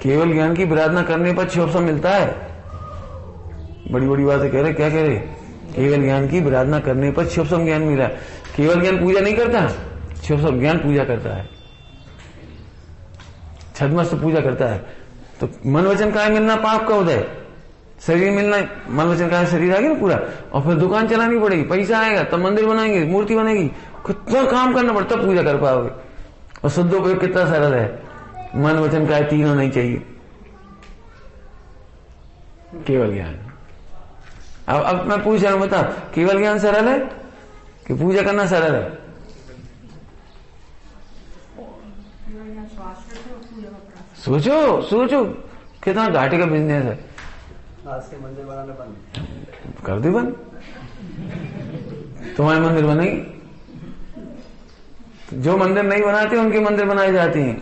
केवल ज्ञान की विराधना करने पर 6 मिलता है। बड़ी बड़ी बातें कह रहे, क्या कह रहे? केवल ज्ञान की विराधना करने पर 6 ज्ञान मिला। केवल ज्ञान पूजा नहीं करता, 6 ज्ञान पूजा करता है, छद्मस्त पूजा करता है। तो मन वचन काय मिलना पाप का उदय, शरीर मिलना मन वचन काय, शरीर आ गया ना पूरा, और फिर दुकान चलानी पड़ेगी, पैसा आएगा, तब मंदिर बनाएंगे, मूर्ति बनेगी, कितना काम करना पड़ता, तब पूजा कर पाओगे। और शुद्धोपयोग कितना सरल है, मन वचन काय तीनों नहीं चाहिए, केवल ज्ञान। अब मैं पूछ रहा हूं, बता केवल ज्ञान सरल है कि पूजा करना सरल है? सोचो कितना घाटे का बिजनेस है। आज से मंदिर बनाना बंद कर दे बंद, तुम्हारे मंदिर बनेगी। जो मंदिर नहीं बनाते उनके मंदिर बनाए जाते हैं।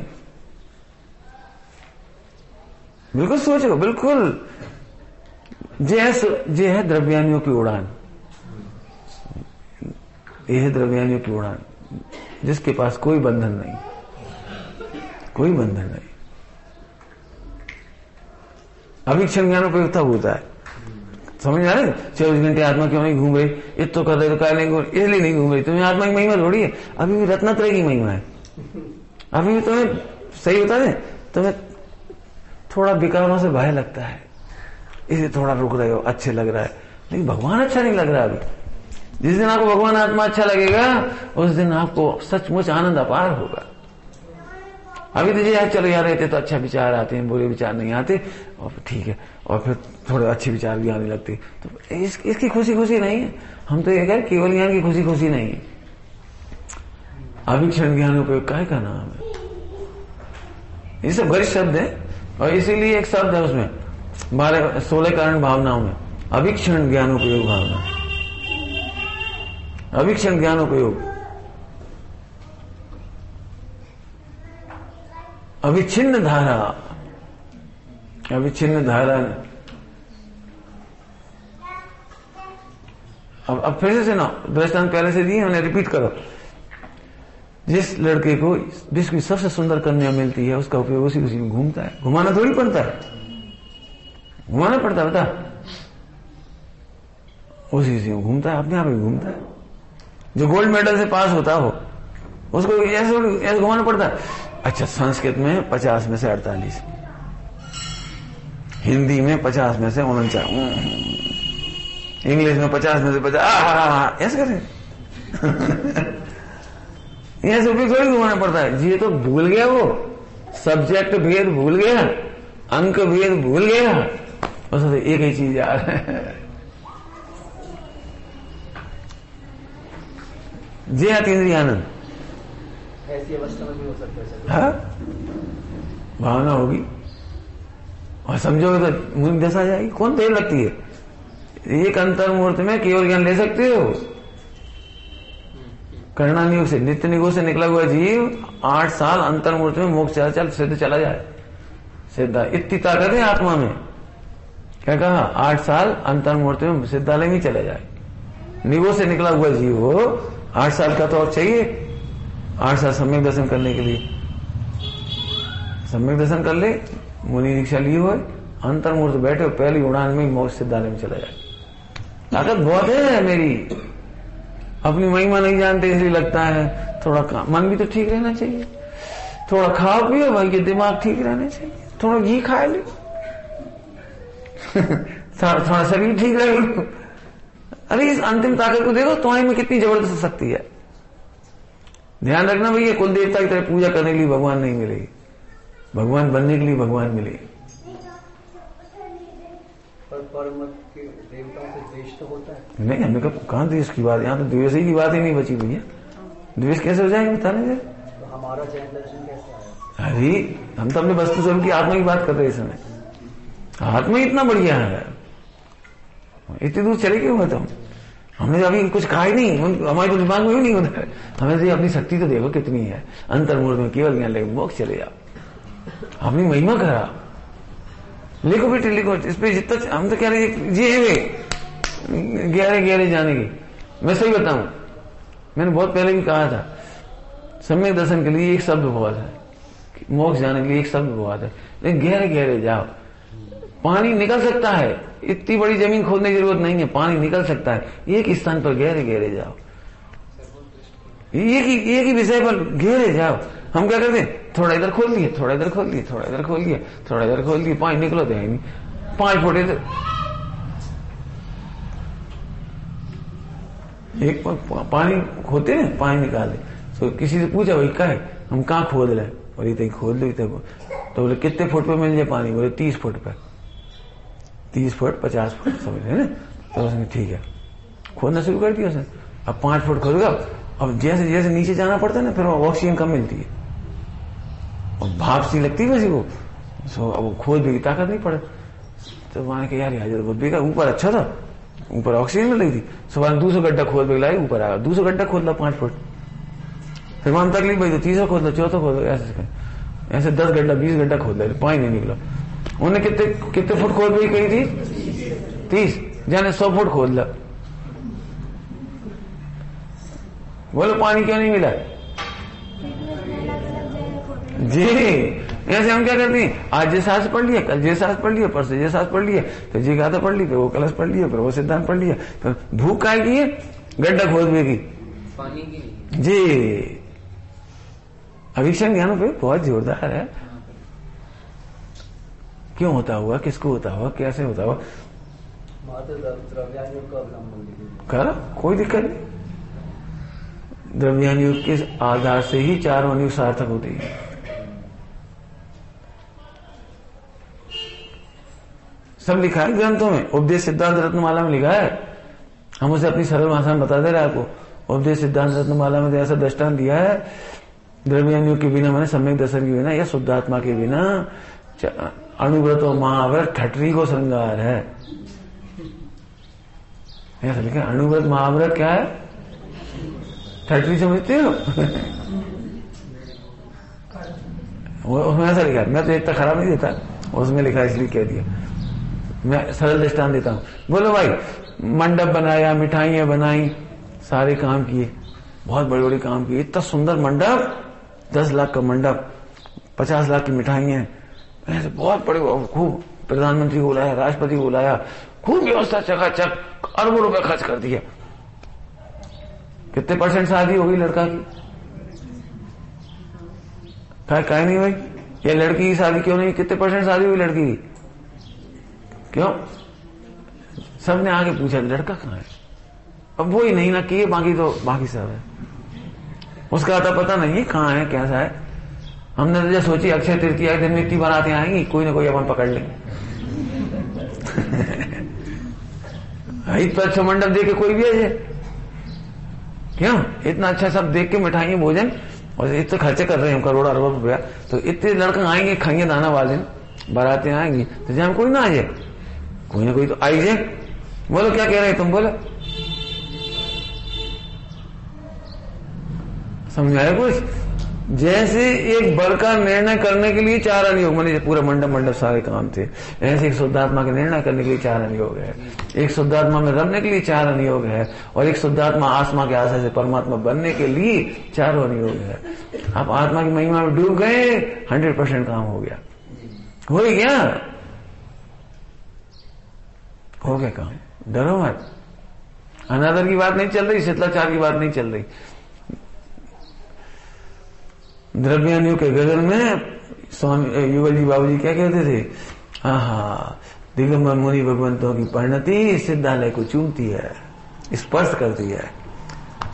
बिल्कुल सोचो, बिल्कुल। जे है द्रव्यानियों की उड़ान, ये है द्रव्यानियों की उड़ान, जिसके पास कोई बंधन नहीं, कोई बंधन नहीं। अभिक्षण ज्ञान उपयुक्त होता है, समझ आ रहे? 24 घंटे आत्मा क्यों नहीं घूम रही, ये तो कर रहे तो क्या नहीं घूम, इसलिए नहीं घूम रही। तुम्हें आत्मा की महिमा थोड़ी है, अभी भी रत्नत्रय की महिमा है। अभी भी तुम्हें सही होता है, तुम्हें थोड़ा विकारों से भय लगता है, इसलिए थोड़ा रुक रहे हो, अच्छे लग रहा है, लेकिन भगवान अच्छा नहीं लग रहा। अभी जिस दिन आपको भगवान आत्मा अच्छा लगेगा, उस दिन आपको सचमुच आनंद अपार होगा। अभी तो यार चलो यार रहते तो अच्छा विचार आते हैं, बुरे विचार नहीं आते, और ठीक है, और फिर थोड़े अच्छे विचार भी आने लगते, तो इसकी खुशी खुशी नहीं है। हम तो ये कह केवल ज्ञान की खुशी खुशी नहीं है। अभिक्षण ज्ञान उपयोग काय का नाम है, ये सब गरीब शब्द है, और इसीलिए एक शब्द है उसमें 16 कारण भावनाओं में, अभिक्षण ज्ञान उपयोग भावना, अभिक्षण ज्ञान उपयोग। अविच्छिन्न धारा, अविच्छिन्न धारा। अब फिर से ना दृष्टांत पहले से दिए, उन्हें रिपीट करो। जिस लड़के को विश्व की सबसे सुंदर कन्या मिलती है, उसका उपयोग उसी में घूमता है। घुमाना थोड़ी पड़ता है, घुमाना पड़ता है, बता, उसी में घूमता है, अपने आप ही घूमता है। जो गोल्ड मेडल से पास होता हो उसको ऐसे घुमाना पड़ता है। अच्छा, संस्कृत में 50 में से 48, हिंदी में 50 में से 49, इंग्लिश में 50 में से 50, ऐसे करें। ऐसे ऊपर थोड़ी घुमाना पड़ता है जी। ये तो भूल गया, वो सब्जेक्ट भेद भूल गया, अंक भेद भूल गया, बस एक ही चीज याद है। जी अतीन्द्रिय आनंद ऐसी अवस्था में भी हो सकता है। हाँ, भावना होगी और समझोगे तो मुझे दशा आ जाएगी। कौन देर लगती है? एक अंतर मुहूर्त में केवल ज्ञान ले सकते हो। करना नियोग से, नित्य निगोह से निकला हुआ जीव 8 साल अंतर मुहूर्त में मोक्ष चल सिद्ध चला जाए। सिद्धा इतनी ताकत है आत्मा में। क्या कहा? 8 साल अंतर मुहूर्त में सिद्धालय में चला जाए। निगोह से निकला हुआ जीव हो, 8 साल का तो और चाहिए। 8 साल सम्यक दर्शन करने के लिए सम्यक दर्शन कर ले, मुनि दीक्षा लिए हुए, अंतर मुहूर्त बैठे, पहली उड़ान में मोक्ष सिद्धालय में चला जाए। ताकत बहुत है मेरी। अपनी महिमा नहीं जानते इसलिए लगता है थोड़ा मन भी तो ठीक रहना चाहिए, थोड़ा खाओ पियो भाई के दिमाग ठीक रहना चाहिए, थोड़ा घी खा ले थोड़ा शरीर ठीक रहे। अरे इस अंतिम ताकत को देखो तुम्हारी में कितनी जबरदस्त शक्ति है। ध्यान रखना भैया, कुल देवता की तरह पूजा करने के लिए भगवान नहीं मिलेगी, भगवान बनने के लिए भगवान मिलेगी। पर के देवताओं से द्वेष तो होता है। नहीं, हमें कहाँ द्वेष की बात, यहाँ तो द्वेष ही की बात ही नहीं बची भैया। द्वेष कैसे हो जाएगा बताने से? तो हमारा जैन दर्शन कैसे आया? अरे हम तो अपने वस्तु स्वरूप की आत्मा की बात कर रहे हैं इस समय। आत्मा इतना बढ़िया है, इतनी दूर चले क्यों तुम? हमने तो अभी कुछ कहा ही नहीं, हमारे तो दिमाग में भी नहीं होता है। हमें तो अपनी शक्ति तो देखो कितनी है। अंतर्मुहूर्त में केवल ज्ञान लेके मोक्ष चले जाओ। अपनी महिमा करा, लिखो बेटे लिखो। इस पे जितना हम तो कह रहे ये गहरे जाने की। मैं सही बताऊं, मैंने बहुत पहले भी कहा था, सम्यक दर्शन के लिए एक शब्द बहुत है, मोक्ष जाने के लिए एक शब्द बहुत है, लेकिन गहरे जाओ। पानी निकल सकता है, इतनी बड़ी जमीन खोदने की जरूरत नहीं है, पानी निकल सकता है। एक स्थान पर गहरे जाओ, एक ही विषय पर गहरे जाओ। हम क्या करते हैं? थोड़ा इधर खोल लिए, थोड़ा इधर खोल लिए, थोड़ा इधर खोल लिए, थोड़ा इधर खोल लिए, पानी निकलो तो है नहीं। 5 फुट इधर, एक पानी खोदते ना, पानी निकाले तो किसी से पूछा भाई क्या है, हम कहाँ खोद रहे? और इतने खोद लो, इतने तो बोले कितने फुट पे मिल जाए पानी? बोले 30 फुट पे। 30 फुट 50 फुट समझ रहे ना? तो उसने ठीक है खोदना शुरू कर दिया उसने। अब 5 फुट खोदेगा। अब जैसे जैसे नीचे जाना पड़ता है ना, फिर ऑक्सीजन कम मिलती है और भाप सी लगती है किसी को। सो अब खोद भी ताकत नहीं पड़े। तो वहां के यार बहुत बेकार, ऊपर अच्छा था, ऊपर ऑक्सीजन मिल रही थी। सुबह दूसरा गड्ढा खोद के लाए, ऊपर आया दूसरा गड्ढा खोद ला 5 फुट। फिर वहां तकलीफ भाई तो तीसरा खोद लो, चौथा खोद लो, ऐसे 10 गड्ढा 20 गड्ढा खोद ले, पानी नहीं निकला। उन्हें कितने फुट खोद भी कही थी? 30, जाने 100 फुट खोद ला। बोलो पानी क्यों नहीं मिला जी? ऐसे हम क्या करते हैं, आज ये सास पढ़ लिया, कल ये सास पढ़ लिया, परसों ये सास पढ़ लिया, फिर जी गाथा पढ़ ली, फिर वो कलश पढ़ लिया, फिर वो सिद्धांत पढ़ लिया। फिर भूख काय की है? गड्ढा खोदने की, पानी की जी। अवीक्षण ज्ञान पे बहुत जोरदार है। क्यों होता हुआ, किसको होता हुआ, कैसे होता हुआ, द्रव्यान योग का अवलंबन करो, कोई दिक्कत नहीं। द्रव्यान योग के आधार से ही 4 योग सार्थक होते हैं। सब लिखा है ग्रंथों में, उपदेश सिद्धांत रत्नमाला में लिखा है। हम उसे अपनी सरल भाषा में बता दे रहे हैं आपको। उपदेश सिद्धांत रत्नमाला में ऐसा दृष्टांत दिया है, द्रव्यान योग के बिना, मैंने सम्यक दर्शन के बिना या शुद्धात्मा के बिना अणुव्रत और महाव्रत ठटरी को श्रृंगार है। ऐसा लिखा है। अणुव्रत महाव्रत क्या है? ठटरी समझते हो? उसमें ऐसा लिखा है। मैं तो इतना खराब नहीं देता, उसमें लिखा इसलिए कह दिया। मैं सरल दृष्टांत देता हूं। बोलो भाई, मंडप बनाया, मिठाइयां बनाई, सारे काम किए, बहुत बड़े बड़े काम किए। इतना सुंदर मंडप, 10 लाख का मंडप, 50 लाख की मिठाइयां, ऐसे बहुत बड़े, खूब प्रधानमंत्री को बुलाया, राष्ट्रपति को बुलाया, खूब व्यवस्था, चकाचक, अरबों रुपए खर्च कर दिया। कितने % शादी होगी लड़का की? काय नहीं भाई, ये लड़की की शादी क्यों नहीं? कितने % शादी हुई लड़की की? क्यों? सबने आगे पूछा लड़का कहाँ है? अब वो ही नहीं ना किए, बाकी सब है। उसका आता पता नहीं कहाँ है, कैसा है। हमने तो जैसे सोची अक्षय तृतीया के दिन मिट्टी बनाते आएंगी, कोई ना कोई अपन पकड़ लेंगे। इतना अच्छा मंडप देख के कोई भी आ जाए, क्यों? इतना अच्छा सब देख के मिठाइयां भोजन, और इतने खर्चे कर रहे हैं करोड़ अरबों रुपया, तो इतने लड़के आएंगे खाएंगे दाना वाले, बारातें आएंगी, तो जहां कोई ना आ जाए, कोई ना कोई तो आई जाए। बोलो क्या कह रहे हैं तुम? बोलो, समझाए कुछ? जैसे एक बल का निर्णय करने के लिए 4 अनियोग, मैंने पूरा मंडप सारे काम थे, ऐसे एक शुद्धात्मा का निर्णय करने के लिए 4 अनियोग है, एक शुद्धात्मा में रमने के लिए 4 अनियोग है, और एक शुद्धात्मा आत्मा के आशा से परमात्मा बनने के लिए 4 अनियोग है। आप आत्मा की महिमा में डूब गए, 100% काम हो गया। हो ही गया, हो गया काम। डरो मत, अनादर की बात नहीं चल रही, शिथिलाचार की बात नहीं चल रही। द्रव्यानियों के गगन में स्वामी युगल जी बाबू जी क्या कहते थे? दिगंबर मुनि भगवंतों की परिणति सिद्धालय को चूमती है, स्पर्श करती है।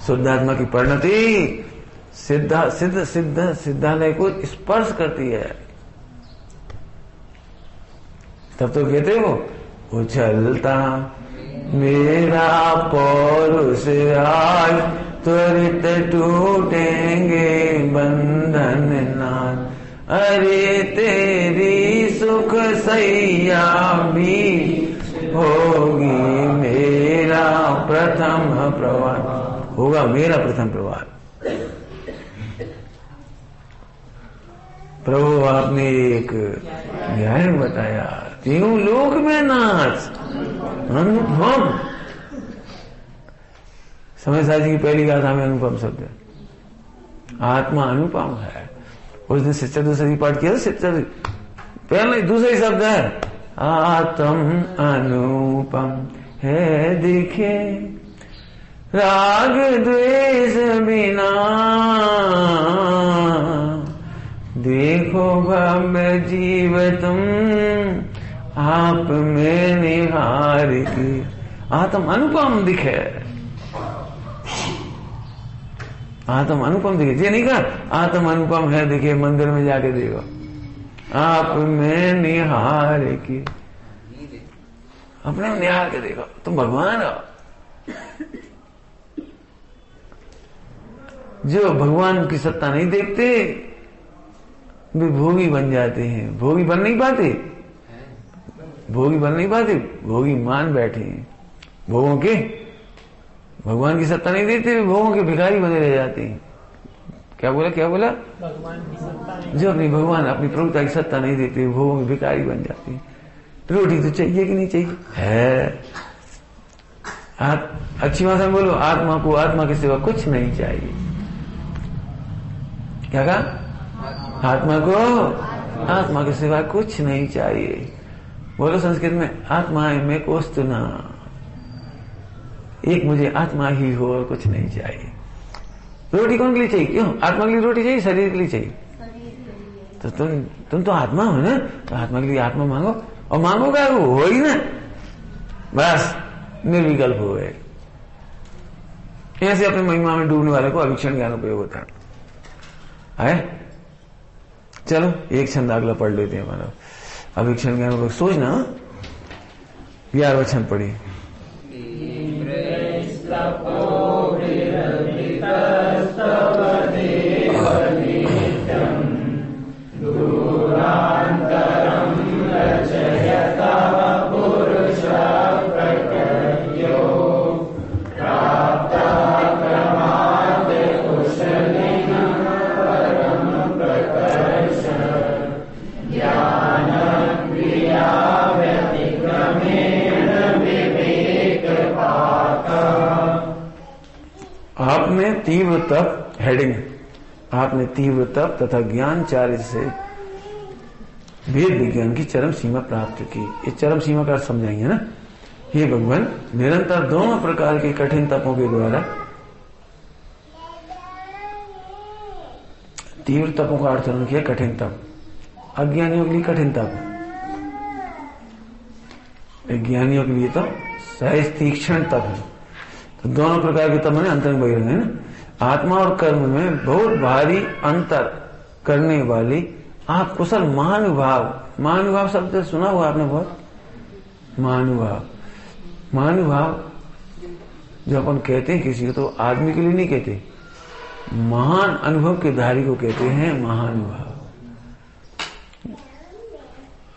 शुद्धात्मा की परिणति सिद्धालय को स्पर्श करती है। तब तो कहते हो, उछलता मेरा पौरुष आज, त्वरित टूटेंगे बंधन नाथ। अरे तेरी सुख सैया भी होगी मेरा प्रथम प्रवार, होगा मेरा प्रथम प्रवार। प्रभु आपने एक ध्यान बताया, तीनों लोक में नाच अनुपम। समय साहब जी की पहली गाथा में अनुपम शब्द है, आत्मा अनुपम है। उस दिन शिव चतुर्दशी पाठ किया, शिव चतुर्दशी पहले दूसरा ही शब्द है, आत्म अनुपम है दिखे राग द्वेष बिना, देखो भव्य जीव तुम आप में निहार की। आत्म अनुपम दिखे, आत्म अनुपम दिखे। ये नहीं कहा आत्म अनुपम है दिखे, मंदिर में जाके देखो, आप में निहार की, अपने निहार के देखो, तुम भगवान हो। जो भगवान की सत्ता नहीं देखते वे भोगी बन जाते हैं। भोगी बन नहीं पाते, भोगी बन नहीं पाते, भोगी मान बैठे हैं। भोगों के भगवान की सत्ता नहीं देते, भोगों के भिखारी बने रह जाते हैं। क्या बोला भगवान की सत्ता नहीं, जो अपनी भगवान अपनी प्रभुता की सत्ता नहीं देते, भोगों के भिखारी बन जाते हैं। रोटी तो चाहिए कि नहीं चाहिए है। अच्छी भाषा में बोलो, आत्मा को आत्मा के सिवा कुछ नहीं चाहिए। क्या कहा? आत्मा को आत्मा के सिवा कुछ नहीं चाहिए। बोलो संस्कृत में, आत्मा में कोस्तु ना, एक मुझे आत्मा ही हो और कुछ नहीं चाहिए। रोटी कौन के लिए चाहिए? क्यों? आत्मा के लिए रोटी चाहिए, शरीर के लिए चाहिए। तो तुम तो आत्मा हो ना, तो आत्मा के लिए आत्मा मांगो, और मांगो क्या हो ही ना, बस निर्विकल्प हो गए। ऐसे अपनी महिमा में डूबने वाले को अभिक्षण ज्ञान उपयोग होता है। चलो एक छंद अगला पढ़ लेते हैं हमारा अभिक्षण ज्ञान उपयोग। सोचना 11वां छंद पढ़िए। आपने तीव्र तप, हेडिंग, आपने तीव्र तप तथा ज्ञान कार्य से वेद विज्ञान की चरम सीमा प्राप्त की। ये चरम सीमा का समझाएंगे ना। हे भगवान, निरंतर दोनों प्रकार के कठिन तपों के द्वारा, तीव्र तपों का अर्थ किया कठिन तप, अज्ञानियों के लिए कठिन तप, ज्ञानियों के लिए तो सहज तीक्ष्ण तप है। तो दोनों प्रकार के तप मैंने अंतरंग बहिरंग है ना। आत्मा और कर्म में बहुत भारी अंतर करने वाली आप कुशल महानुभाव, महानुभाव शब्द सुना हुआ आपने बहुत, महानुभाव, महानुभाव जो अपन कहते हैं किसी को तो आदमी के लिए नहीं कहते, महान अनुभव के धारी को कहते हैं महानुभाव।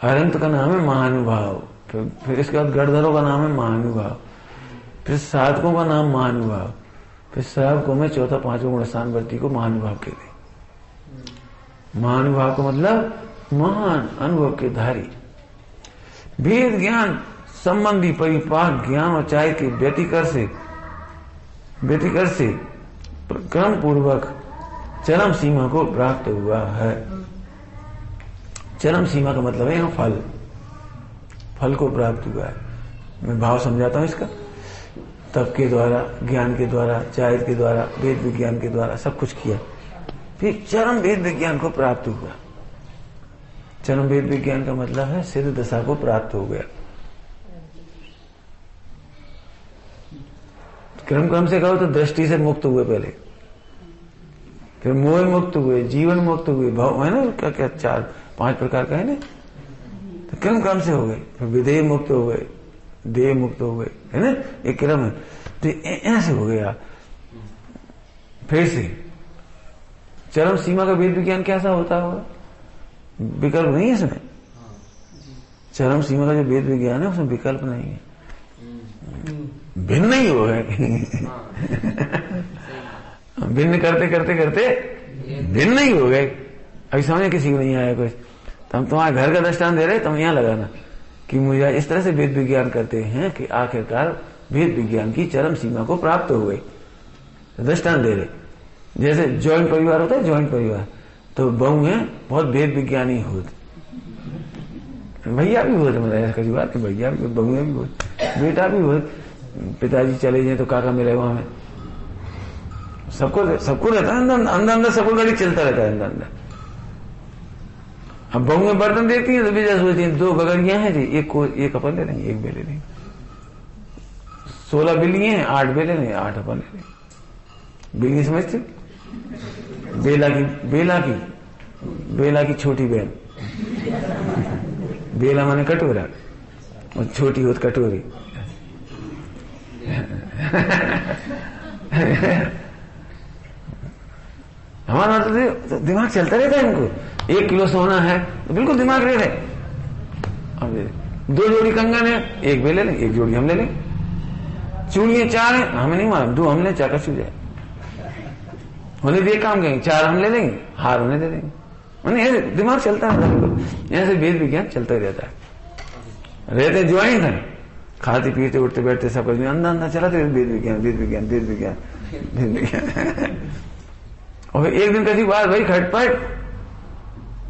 अरंत का नाम है महानुभाव, फिर इसके बाद गढ़धरों का नाम है महानुभाव, फिर साधकों का नाम महानुभाव, फिर श्रावकों में चौथा पांचवा गुणस्थानवर्ती को महानुभाव कहते हैं। महानुभाव का मतलब महान अनुभव के धारी, भेद ज्ञान संबंधी परिपाक ज्ञान और चाय के व्यतिकर से क्रम पूर्वक चरम सीमा को प्राप्त हुआ है। चरम सीमा का मतलब है यहाँ फल को प्राप्त हुआ है। मैं भाव समझाता हूं इसका। तप के द्वारा, ज्ञान के द्वारा, चाय के द्वारा, वेद विज्ञान के द्वारा सब कुछ किया, फिर चरम वेद विज्ञान को प्राप्त हुआ। चरम वेद विज्ञान का मतलब है सिद्ध दशा को प्राप्त हो गया। क्रम क्रम से कहो तो दृष्टि से मुक्त हुए पहले, फिर मोह मुक्त हुए, जीवन मुक्त हुए, भाव है ना क्या क्या 4-5 प्रकार का है ना, तो क्रम क्रम से हो गए, फिर विधेय मुक्त हो गए, देह मुक्त हो गए, है ना, एक क्रम है। तो ऐसे हो गया। फिर से चरम सीमा का वेद विज्ञान कैसा होता होगा, विकल्प नहीं है इसमें। चरम सीमा का जो वेद विज्ञान है उसमें विकल्प नहीं है, भिन्न ही हो गए। भिन्न करते करते करते भिन्न ही हो गए। अभी समझे किसी को नहीं आया कुछ, तो हम तुम्हारे घर का दृष्टांत दे रहे, तुम यहां लगाना कि मुझे इस तरह से वेद विज्ञान करते हैं कि आखिरकार वेद विज्ञान की चरम सीमा को प्राप्त हो गई। तो दृष्टांत दे रहे, जैसे जॉइंट परिवार होता है, जॉइंट परिवार, तो बहू है बहुत वेद विज्ञानी होते, भैया भी होते, मतलब कई बार भैया भी, बहुएं भी होते, बेटा भी होते, पिताजी चले जाए तो काका मिले वहां में, सबको रहता है अंदर अंदर सबको गाड़ी चलता रहता है अंदर अंदर। अब बहुएं बर्तन देती हैं तो भी जैसे सोचती हैं 2 गगरियां हैं जी, एक अपन ले लेंगे, 1 बेले लेंगे। 16 बिल्लियां हैं, 8 बेले लेंगे, 8 अपन ले लेंगे। बिल्ली समझते, बेला की छोटी बहन, बेला माने कटोरा और छोटी होत कटोरी। हमारा तो दिमाग चलता रहता है इनको। 1 किलो सोना है तो बिल्कुल दिमाग रह रहे। अब 2 जोड़ी कंगन है, 1 वे ले लें, 1 जोड़ी हम ले लें। चूड़ियां 4 हैं, हमें नहीं मालूम, 2 हम ले, 4 का चू जाए होने दिए काम करेंगे, 4 हम ले लेंगे, हार होने दे देंगे। मैंने दिमाग चलता है बिल्कुल। ऐसे वेद विज्ञान चलता ही रहता है। रहते ज्वाइंट है, खाते पीते उठते बैठते सब कुछ अंदर अंदर चलाते वेद विज्ञान, वेद विज्ञान, वेद विज्ञान, वेद विज्ञान। और फिर एक दिन कभी बात भाई खटपट,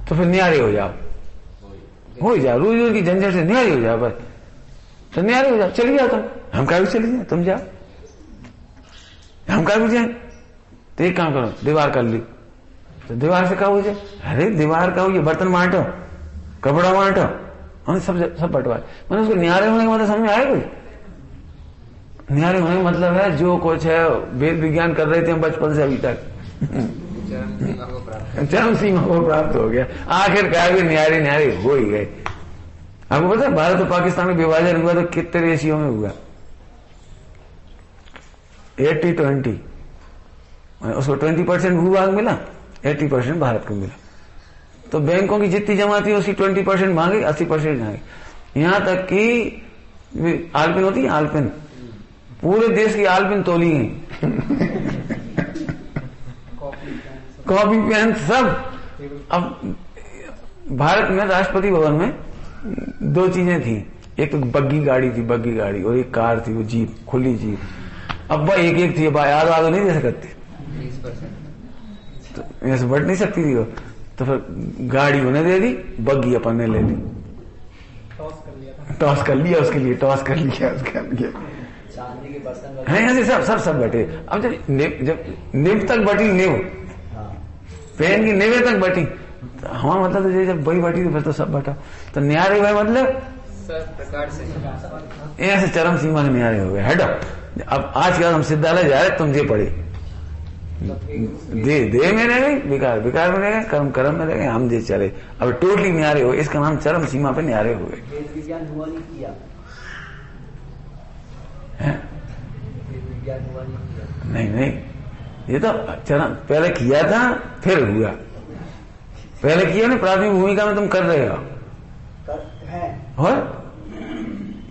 तो फिर न्यारे हो जाओ, रोज रोज की झंझट से न्यारे हो जाओ, बस तो न्यारे हो जाओ, चली जाओ तुम, हम का भी चले जाए, तुम जाओ, हम का भी जाए। तो एक काम करो, दीवार कर ली, तो दीवार से क्या हो जाए, अरे दीवार का हो, ये बर्तन बांटो, कपड़ा बांटो, सब बंटवाए। मैंने उसको न्यारे होने का मतलब समझ में आया कोई? न्यारे होने का मतलब है जो कुछ है वेद विज्ञान कर रहे थे बचपन से अभी तक, चरम सीमा को प्राप्त हो गया। आखिरकार भी न्यारे हो ही गए। आपको पता है भारत और पाकिस्तान में विभाजन हुआ तो कितने रेशियो में हुआ? 80-20। उसको 20% भूभाग मिला, 80% भारत को मिला। तो बैंकों की जितनी जमा थी उसकी 20% मांगे, 80% मांगे। यहां तक कि आलपिन होती है, आलपिन, पूरे देश की आलपिन तोली गई। कॉपी पेन सब। अब भारत में राष्ट्रपति भवन में 2 चीजें थी, एक तो बग्गी गाड़ी थी, बग्गी गाड़ी, और एक कार थी, वो जीप, खुली जीप। अब एक थी, याद नहीं दे सकते, 20% तो ऐसे बढ़ नहीं सकती थी वो। तो फिर गाड़ी उन्हें दे दी, बग्गी अपन ने ले ली, टॉस कर लिया उसके लिए, टॉस कर लिया उसके लिए। चांदी के बर्तन है ऐसे सब बटे। अब जब निब तक बटी, निब पेन की निवे तक बटी, तो हमारा मतलब तो जब बड़ी बटी तो फिर तो सब बटा। तो न्यारे भाई मतलब प्रकार से ऐसे चरम सीमा के न्यारे हो गए। हटो, अब आज के बाद हम सिद्धालय जा रहे, तुम ये पढ़े दे में रह गई, विकार विकार में रह गए, कर्म कर्म में रह गए, हम जे चले अब टोटली न्यारे हो। इसका नाम चरम सीमा पे न्यारे हो गए। वेद विज्ञान हुआ नहीं किया, वेद विज्ञान हुआ नहीं किया। नहीं नहीं, ये तो चरम पहले किया था फिर हुआ। पहले किया ना, प्राथमिक भूमिका में तुम कर रहे हो। और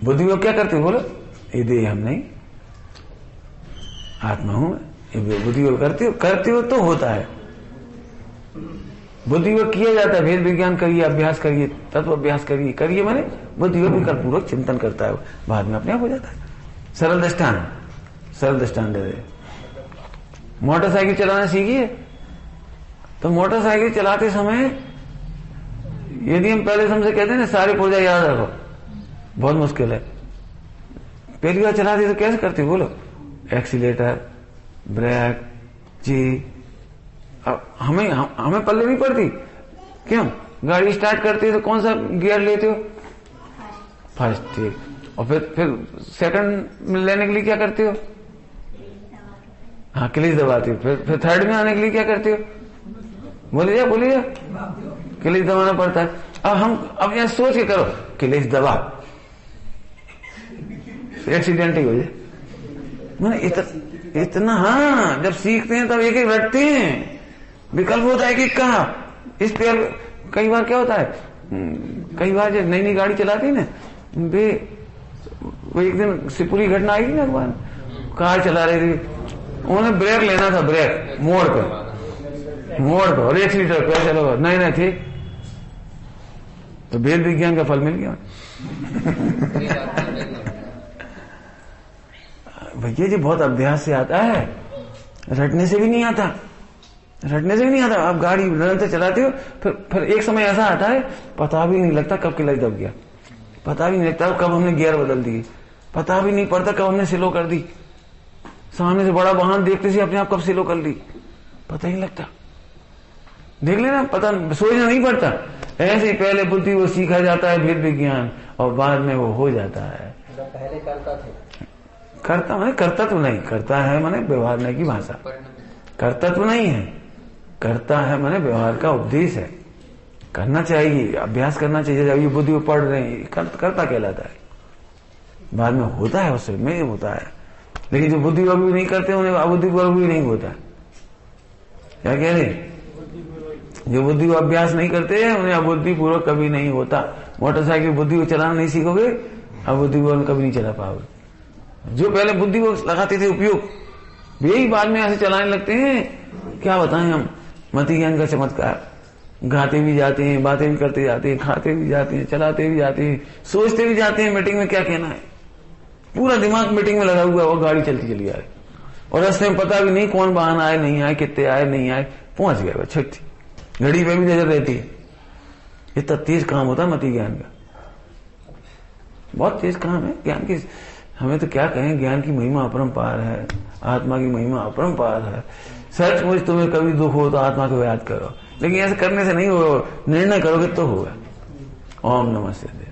बुद्धि योग क्या करते हो बोलो? ये दे हम नहीं, आत्मा हूं। बुद्धि योग करते हो तो होता है। बुद्धि योग किया जाता है, भेद विज्ञान करिए, अभ्यास करिए, तत्व अभ्यास करिए माने बुद्धि योग विकल्प पूर्वक चिंतन करता है, बाद में अपने आप हो जाता है। सरल दृष्टांत दे दे। मोटरसाइकिल चलाना सीखिए, तो मोटरसाइकिल चलाते समय यदि हम पहले हमसे कहते हैं ना सारे पुर्जा याद रखो, बहुत मुश्किल है। पहली बार चलाते तो कैसे करते बोलो? एक्सीलेटर, ब्रेक, जी। अब हमें पल्ले नहीं पड़ती। क्यों? गाड़ी स्टार्ट करती है तो कौन सा गियर लेते हो? फर्स्ट, ठीक। और फिर सेकंड में लेने के लिए क्या करते हो? हाँ, क्लिच दबाते हो। फिर थर्ड में आने के लिए क्या करते हो? बोलिए क्लिच दबाना पड़ता है। अब यहां सोच के करो, क्लिच दबा, एक्सीडेंट ही हो जाए। मैंने इतना हाँ, जब सीखते हैं तब एक एक रटते हैं, विकल्प होता है एक कहा। इस पे कई बार क्या होता है, कई बार जब नई गाड़ी चलाती है ना, वो एक दिन सिपुरी घटना आई थी ना, भगवान कार चला रही थी, उन्होंने ब्रेक लेना था, ब्रेक मोड़ पे और एक्सीलेटर पे चलो नहीं थे, तो भेद विज्ञान का फल मिल गया। भैया जी बहुत अभ्यास से आता है, रटने से भी नहीं आता। आप गाड़ी निरंतर चलाते हो, फिर एक समय ऐसा आता है पता भी नहीं लगता कब क्लच दब गया, पता भी नहीं लगता कब हमने गियर बदल दिए, पता भी नहीं पड़ता कब हमने स्लो कर दी, सामने से बड़ा वाहन देखते से अपने आप कब स्लो कर ली, पता ही नहीं लगता। देख लेना, पता सोचना नहीं पड़ता। ऐसे ही पहले बुद्धि वो सीखा जाता है भेद विज्ञान, और बाद में वो हो जाता है। पहले करता थे, करता माने कर्तत्व नहीं, करता है माने व्यवहार नहीं की भाषा, कर्तत्व नहीं है, करता है माने व्यवहार का उपदेश है। करना चाहिए, अभ्यास करना चाहिए। जब ये बुद्धि को पढ़ रहे हैं, करता कहलाता है, बाद में होता है, उससे में होता है। लेकिन जो बुद्धि वर्ग भी नहीं करते उन्हें अबुद्धि वर्ग भी नहीं होता। क्या कह रहे? जो बुद्धि को अभ्यास नहीं करते हैं उन्हें अबुद्धि पूर्वक कभी नहीं होता। मोटरसाइकिल बुद्धि को चलाना नहीं सीखोगे, अबुद्धि पूर्वक कभी नहीं चला पाओगे। जो पहले बुद्धि को लगाते थे उपयोग, यही बाद में ऐसे चलाने लगते हैं। क्या बताएं हम, मति ज्ञान का चमत्कार। गाते भी जाते हैं, बातें भी करते जाते हैं, खाते भी जाते हैं, चलाते भी जाते हैं, सोचते भी जाते हैं मीटिंग में क्या कहना है। पूरा दिमाग मीटिंग में लगा हुआ है, वो गाड़ी चलती चली आ रही, और रास्ते में पता भी नहीं कौन वाहन आए नहीं आए, कितने आए नहीं आए, पहुंच गए वो छुट्टी। घड़ी पे भी नजर रहती है। इतना तेज काम होता है मति ज्ञान का, बहुत तेज काम है ज्ञान की। हमें तो क्या कहें, ज्ञान की महिमा अपरंपार है, आत्मा की महिमा अपरंपार है। सचमुच तुम्हें कभी दुख हो तो आत्मा को याद करो, लेकिन ऐसे करने से नहीं होगा, निर्णय करोगे तो होगा। ओम नमः शिवाय।